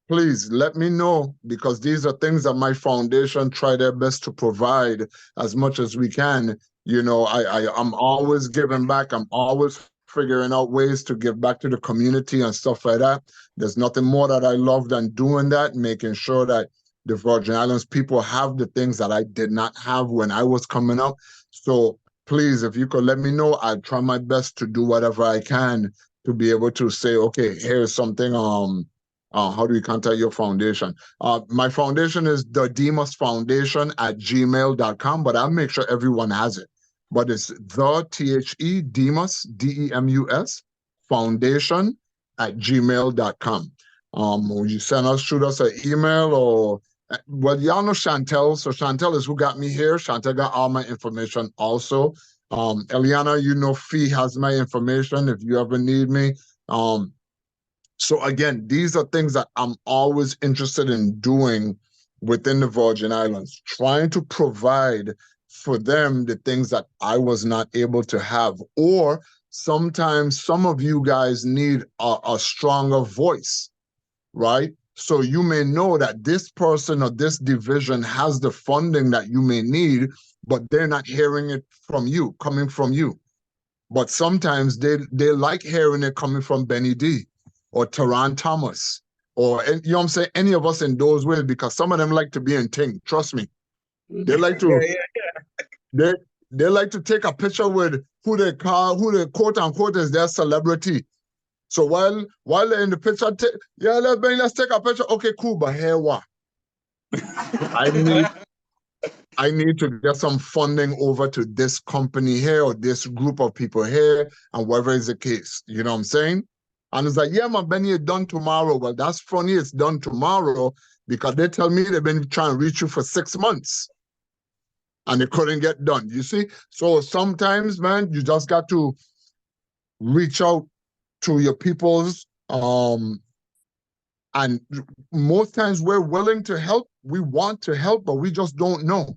please let me know, because these are things that my foundation try their best to provide as much as we can. You know, I'm always giving back. I'm always figuring out ways to give back to the community and stuff like that. There's nothing more that I love than doing that, making sure that the Virgin Islands people have the things that I did not have when I was coming up. So please, if you could let me know, I'll try my best to do whatever I can to be able to say, okay, here's something, how do we contact your foundation? My foundation is the Demas Foundation at gmail.com, but I'll make sure everyone has it. But it's the THE Demas, DEMUS, foundation at gmail.com. Will you shoot us an email or, well, y'all know Chantel. So Chantel is who got me here. Chantel got all my information also. Eliana, you know, Fee has my information if you ever need me. So again, these are things that I'm always interested in doing within the Virgin Islands, trying to provide for them the things that I was not able to have. Or sometimes some of you guys need a stronger voice, right? So you may know that this person or this division has the funding that you may need, but they're not hearing it from you, coming from you. But sometimes they like hearing it coming from Benny D or Taran Thomas, or, you know what I'm saying, any of us in those ways, because some of them like to be in ting. Trust me. They like to they like to take a picture with who they quote unquote is their celebrity. So while they're in the picture, let's take a picture. Okay, cool, but here what? I need to get some funding over to this company here or this group of people here, and whatever is the case. You know what I'm saying? And it's like, yeah, man, Benny, it's done tomorrow. Well, that's funny, it's done tomorrow, because they tell me they've been trying to reach you for 6 months and they couldn't get done. You see? So sometimes, man, you just got to reach out to your peoples. And most times we're willing to help. We want to help, but we just don't know.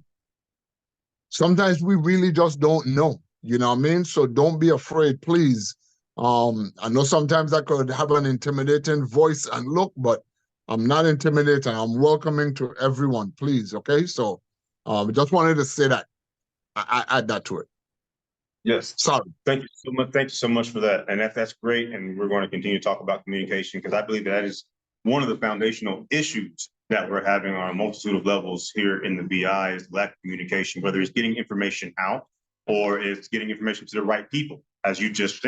Sometimes we really just don't know. You know what I mean? So don't be afraid, please. I know sometimes I could have an intimidating voice and look, but I'm not intimidating. I'm welcoming to everyone, please. Okay, so just wanted to say that. I add that to it. Yes. Sorry. Thank you so much. Thank you so much for that. And that's great. And we're going to continue to talk about communication, because I believe that is one of the foundational issues that we're having on a multitude of levels here in the VI is lack of communication, whether it's getting information out or it's getting information to the right people. As you just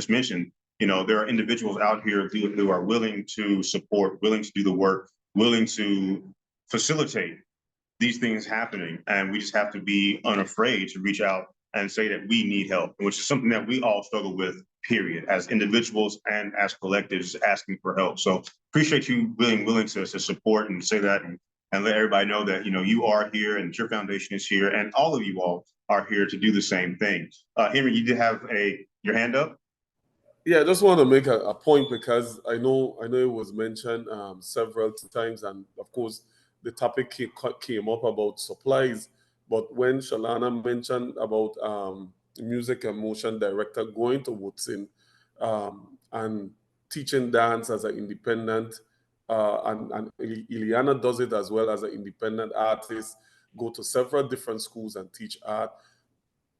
mentioned, you know, there are individuals out here who are willing to support, willing to do the work, willing to facilitate these things happening. And we just have to be unafraid to reach out and say that we need help, which is something that we all struggle with, period, as individuals and as collectives asking for help. So appreciate you being willing to support and say that, and let everybody know that, you know, you are here and your foundation is here, and all of you all are here to do the same thing. Henry, you did have your hand up. Yeah, I just want to make a point, because I know it was mentioned several times, and of course the topic came up about supplies. But when Shalana mentioned about music and motion director going to Woodson and teaching dance as an independent, and Ileana does it as well as an independent artist, go to several different schools and teach art.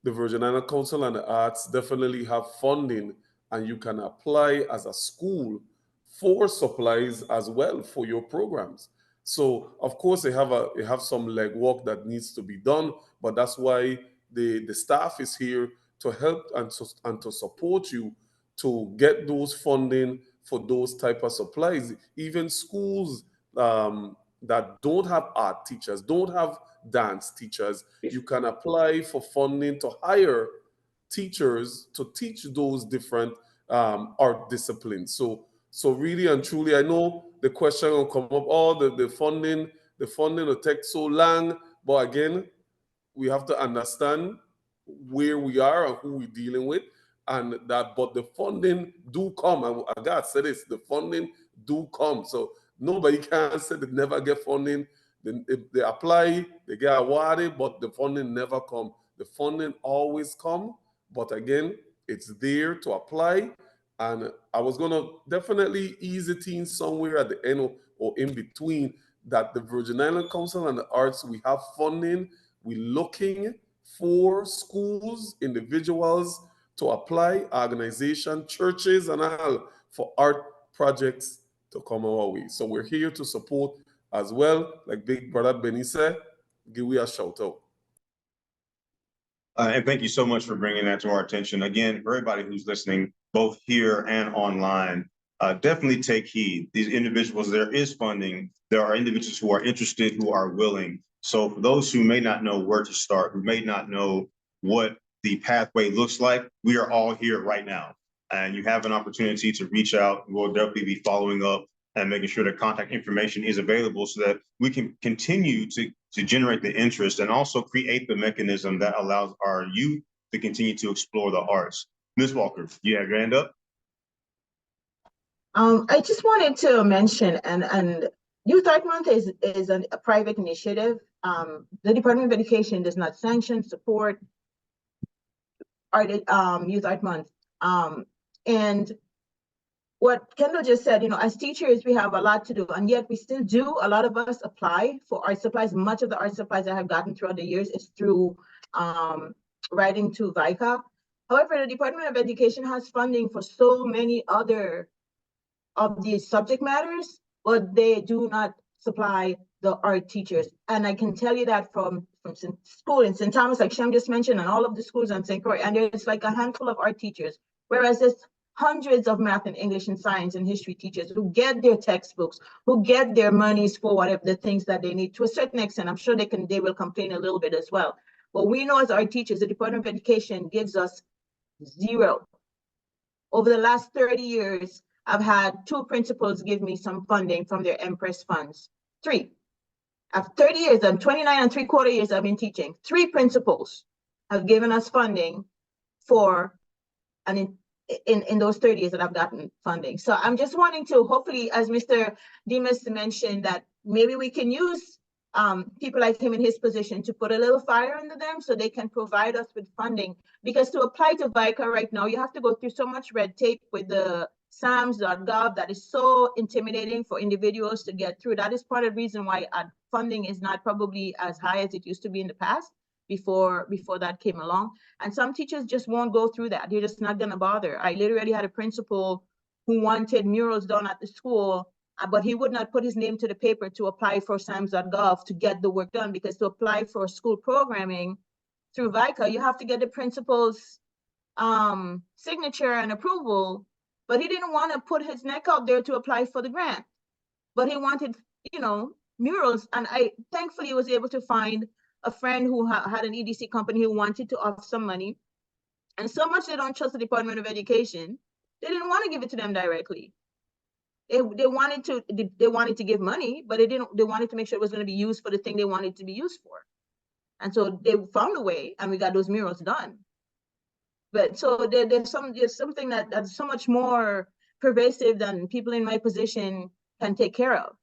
The Virgin Island Council and the Arts definitely have funding, and you can apply as a school for supplies as well for your programs. So of course they have some legwork that needs to be done, but that's why the staff is here to help and to support you to get those funding for those type of supplies. Even schools that don't have art teachers, don't have dance teachers, you can apply for funding to hire teachers to teach those different art disciplines. So really and truly, I know the question will come up, the funding will take so long, but again, we have to understand where we are and who we're dealing with, and that, but the funding do come, and I gotta say this, the funding do come. So nobody can say they never get funding. If they apply, they get awarded, but the funding never come. The funding always come, but again, it's there to apply. And I was gonna definitely ease it in somewhere at the end or in between, that the Virgin Island Council and the Arts, we have funding. We're looking for schools, individuals to apply, organization, churches, and all for art projects to come our way. So we're here to support as well. Like Big Brother Benny said, give we a shout out. And thank you so much for bringing that to our attention. Again, for everybody who's listening, both here and online, definitely take heed. These individuals, there is funding. There are individuals who are interested, who are willing. So for those who may not know where to start, who may not know what the pathway looks like, we are all here right now. And you have an opportunity to reach out. We'll definitely be following up and making sure that contact information is available so that we can continue to generate the interest and also create the mechanism that allows our youth to continue to explore the arts. Ms. Walker, you have your hand up? I just wanted to mention, and Youth Art Month is a private initiative. The Department of Education does not sanction, support Youth Art Month. And what Kendall just said, as teachers, we have a lot to do, and yet we still do. A lot of us apply for art supplies. Much of the art supplies I have gotten throughout the years is through writing to VICA. However, the Department of Education has funding for so many other of these subject matters, but they do not supply the art teachers. And I can tell you that from school in St. Thomas, like Shem just mentioned, and all of the schools in St. Croix, and there's like a handful of art teachers, whereas there's hundreds of math and English and science and history teachers who get their textbooks, who get their monies for whatever the things that they need. To a certain extent, I'm sure they will complain a little bit as well. But we know as art teachers, the Department of Education gives us zero. Over the last 30 years, I've had 2 principals give me some funding from their Empress funds. 3. After 30 years, I'm 29 3/4 years I've been teaching. 3 principals have given us funding for, and in those 30 years that I've gotten funding. So I'm just wanting to, hopefully, as Mr. Demas mentioned, that maybe we can use people like him in his position to put a little fire under them so they can provide us with funding. Because to apply to VICA right now, you have to go through so much red tape with the SAMS.gov that is so intimidating for individuals to get through. That is part of the reason why funding is not probably as high as it used to be in the past before that came along. And some teachers just won't go through that. They're just not going to bother. I literally had a principal who wanted murals done at the school, but he would not put his name to the paper to apply for SAMS.gov to get the work done, because to apply for school programming through VICA, you have to get the principal's signature and approval. But he didn't want to put his neck out there to apply for the grant. But he wanted, murals. And I thankfully was able to find a friend who had an EDC company who wanted to offer some money. And so much they don't trust the Department of Education, they didn't want to give it to them directly. They wanted to give money, but they wanted to make sure it was going to be used for the thing they wanted to be used for. And so they found a way, and we got those murals done. But so there's something that's so much more pervasive than people in my position can take care of,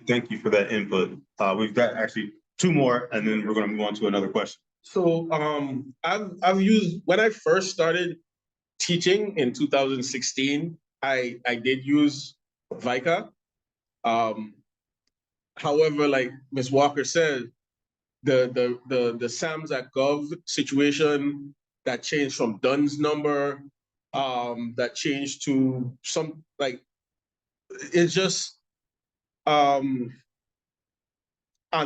Thank you for that input. We've got actually 2 more, and then we're going to move on to another question. So I've used, when I first started teaching in 2016, I did use VICA. However, like Ms. Walker said, the SAMS.gov situation that changed from DUNS number, that changed to some, like, it's just on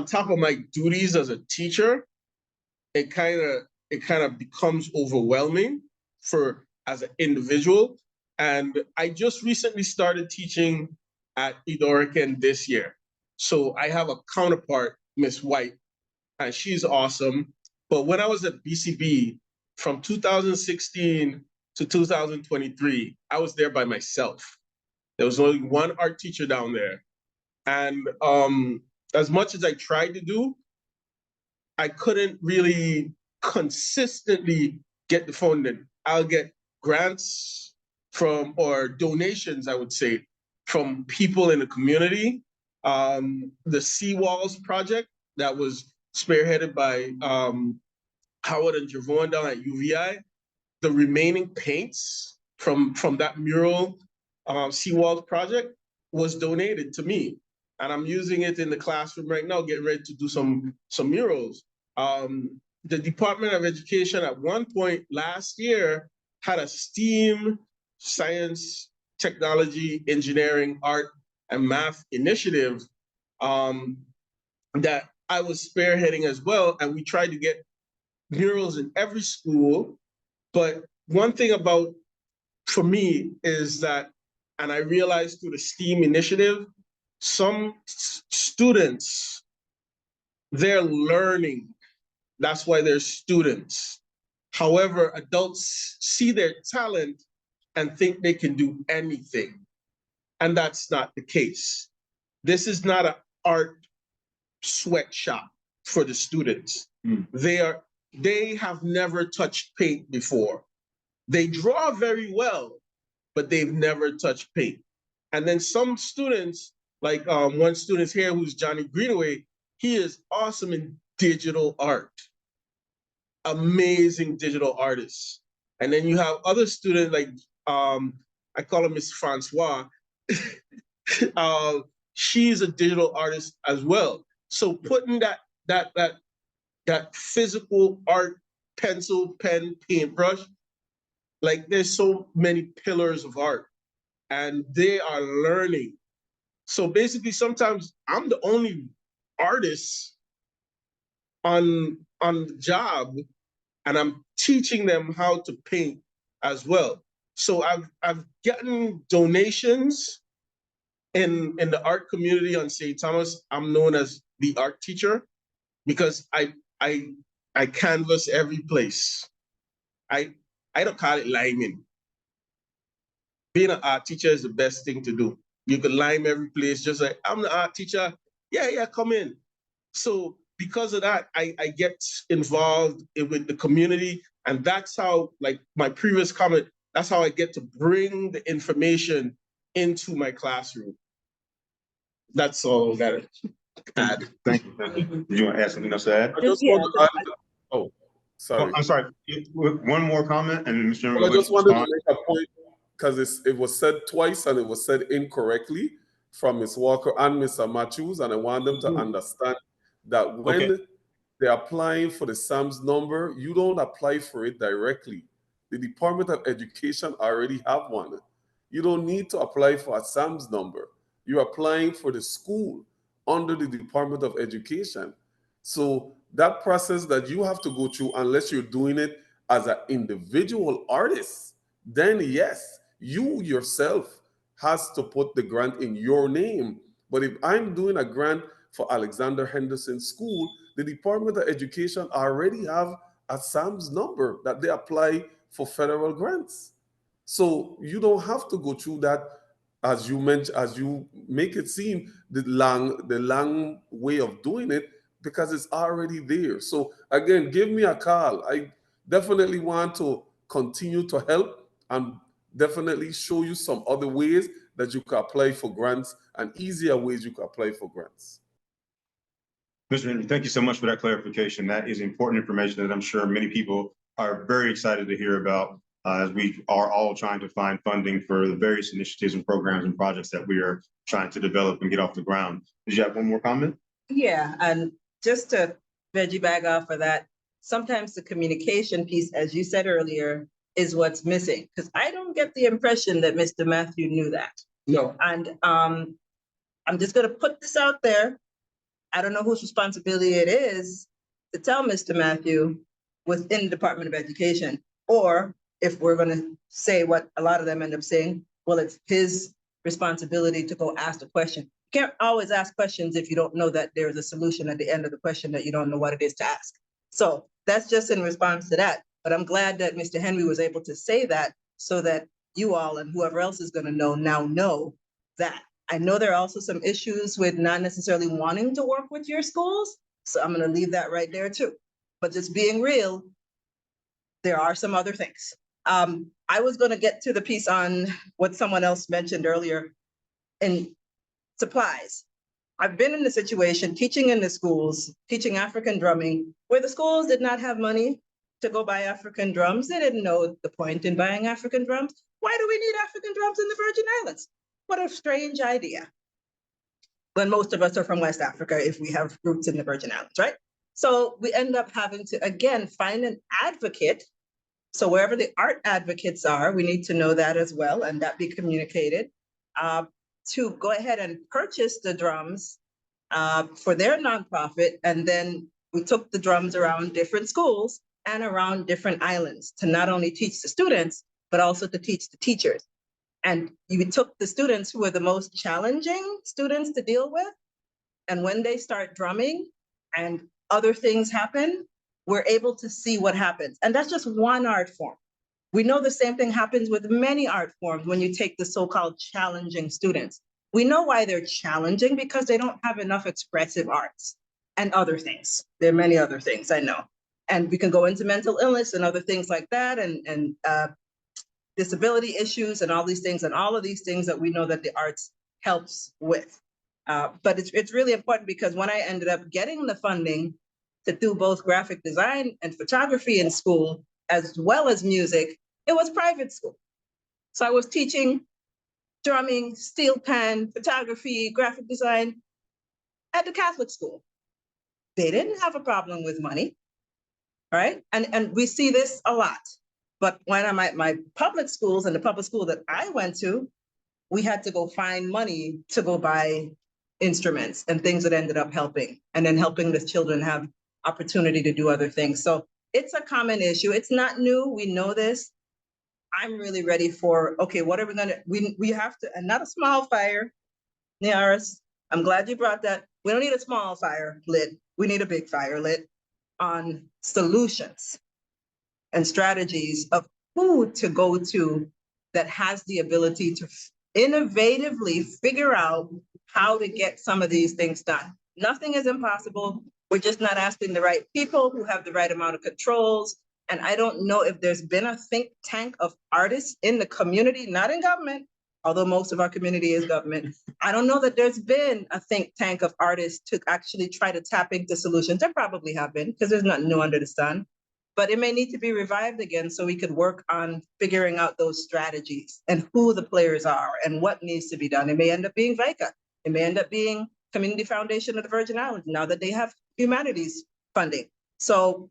top of my duties as a teacher, it kind of becomes overwhelming as an individual. And I just recently started teaching at Idorican this year. So I have a counterpart, Miss White, and she's awesome. But when I was at BCB from 2016 to 2023, I was there by myself. There was only one art teacher down there. And as much as I tried to do, I couldn't really consistently get the funding. I'll get grants from, or donations, I would say, from people in the community. The Seawalls project that was spearheaded by Howard and Javon down at UVI, the remaining paints from that mural Seawalls project was donated to me. And I'm using it in the classroom right now, getting ready to do some murals. The Department of Education at one point last year had a STEAM, science, technology, engineering, art, and math initiative that I was spearheading as well. And we tried to get murals in every school. But one thing about, for me, is that, and I realized through the STEAM initiative, some students, they're learning. That's why they're students. However, adults see their talent and think they can do anything. And that's not the case. This is not an art sweatshop for the students. They have never touched paint before. They draw very well, but they've never touched paint. And then some students, like one student here who's Johnny Greenaway, he is awesome in digital art. Amazing digital artist. And then you have other students like, I call him Miss Francois. She's a digital artist as well. So putting that physical art, pencil, pen, paintbrush, like there's so many pillars of art and they are learning. So basically sometimes I'm the only artist on the job and I'm teaching them how to paint as well. So I've gotten donations in the art community on St. Thomas. I'm known as the art teacher because I canvas every place. I don't call it liming. Being an art teacher is the best thing to do. You can lime every place, just like, I'm the art teacher. Yeah, come in. So because of that, I get involved with the community. And that's how, like my previous comment, that's how I get to bring the information into my classroom. That's all that I add. Thank you. Do you want to add something else to add? I just want to add, oh, sorry. Oh, I'm sorry. One more comment, and Mr. Well, I just wanted to make a point because it was said twice and it was said incorrectly from Ms. Walker and Mr. Matthews, and I want them to understand that when they're applying for the SAMS number, you don't apply for it directly. The Department of Education already have one. You don't need to apply for a SAMS number. You're applying for the school under the Department of Education. So that process that you have to go through, unless you're doing it as an individual artist, then yes, you yourself has to put the grant in your name. But if I'm doing a grant for Alexander Henderson School, the Department of Education already have a SAMS number that they apply for federal grants. So you don't have to go through that, as you mentioned, as you make it seem, the long way of doing it, because it's already there. So again, give me a call. I definitely want to continue to help and definitely show you some other ways that you can apply for grants and easier ways you can apply for grants. Mr. Henry, thank you so much for that clarification. That is important information that I'm sure many people are very excited to hear about as we are all trying to find funding for the various initiatives and programs and projects that we are trying to develop and get off the ground. Did you have one more comment? Yeah, and just to veggie bag off of that, sometimes the communication piece, as you said earlier, is what's missing. Because I don't get the impression that Mr. Matthew knew that. No. And I'm just gonna put this out there. I don't know whose responsibility it is to tell Mr. Matthew within the Department of Education, or if we're gonna say what a lot of them end up saying, well, it's his responsibility to go ask the question. You can't always ask questions if you don't know that there's a solution at the end of the question that you don't know what it is to ask. So that's just in response to that. But I'm glad that Mr. Henry was able to say that so that you all and whoever else is going to know that. I know there are also some issues with not necessarily wanting to work with your schools. So I'm going to leave that right there too. But just being real, there are some other things. I was going to get to the piece on what someone else mentioned earlier in supplies. I've been in the situation teaching in the schools, teaching African drumming, where the schools did not have money to go buy African drums. They didn't know the point in buying African drums. Why do we need African drums in the Virgin Islands? What a strange idea. When most of us are from West Africa, if we have roots in the Virgin Islands, right? So we end up having to, again, find an advocate. So wherever the art advocates are, we need to know that as well, and that be communicated. To go ahead and purchase the drums for their nonprofit. And then we took the drums around different schools and around different islands to not only teach the students, but also to teach the teachers. And you took the students who were the most challenging students to deal with. And when they start drumming and other things happen, we're able to see what happens. And that's just one art form. We know the same thing happens with many art forms when you take the so-called challenging students. We know why they're challenging, because they don't have enough expressive arts and other things. There are many other things, I know. And we can go into mental illness and other things like that, and disability issues and all these things, and all of these things that we know that the arts helps with. But it's really important, because when I ended up getting the funding to do both graphic design and photography in school, as well as music, it was private school. So I was teaching drumming, steel pan, photography, graphic design at the Catholic school. They didn't have a problem with money, right? And we see this a lot. But when I'm at my public schools, and the public school that I went to, we had to go find money to go buy instruments and things that ended up helping, and then helping the children have opportunity to do other things. So it's a common issue. It's not new. We know this. I'm really ready for, okay, what are we gonna, we have to, and not a small fire, Niaris, I'm glad you brought that. We don't need a small fire lit. We need a big fire lit on solutions and strategies of who to go to that has the ability to innovatively figure out how to get some of these things done. Nothing is impossible. We're just not asking the right people who have the right amount of controls. And I don't know if there's been a think tank of artists in the community, not in government, although most of our community is government. I don't know that there's been a think tank of artists to actually try to tap into solutions. There probably have been, because there's nothing new under the sun. But it may need to be revived again, so we could work on figuring out those strategies and who the players are and what needs to be done. It may end up being VICA. It may end up being Community Foundation of the Virgin Islands, now that they have humanities funding. So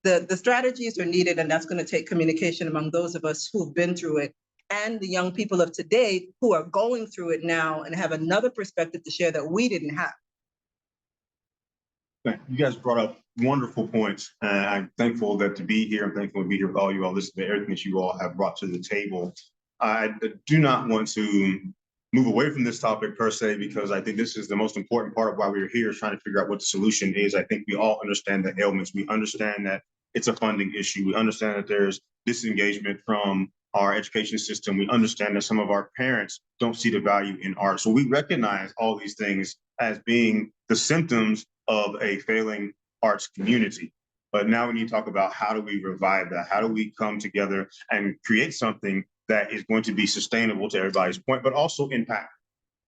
the strategies are needed, and that's going to take communication among those of us who've been through it, and the young people of today who are going through it now and have another perspective to share that we didn't have. You guys brought up wonderful points. I'm thankful to be here. I'm thankful to be here with all you all, listen to everything that you all have brought to the table. I do not want to move away from this topic per se, because I think this is the most important part of why we're here, is trying to figure out what the solution is. I think we all understand the ailments. We understand that it's a funding issue. We understand that there's disengagement from our education system. We understand that some of our parents don't see the value in art. So we recognize all these things as being the symptoms of a failing arts community. But now we need to talk about, how do we revive that? How do we come together and create something that is going to be sustainable, to everybody's point, but also impact?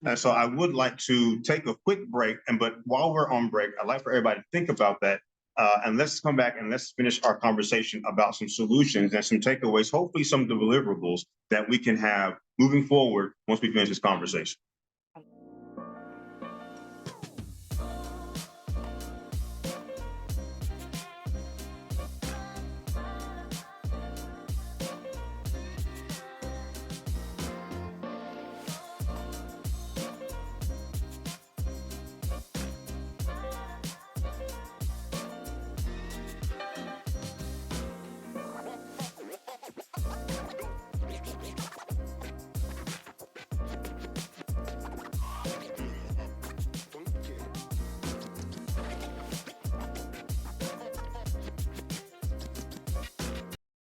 And so I would like to take a quick break, but while we're on break, I'd like for everybody to think about that. And let's come back and let's finish our conversation about some solutions and some takeaways, hopefully some deliverables that we can have moving forward once we finish this conversation.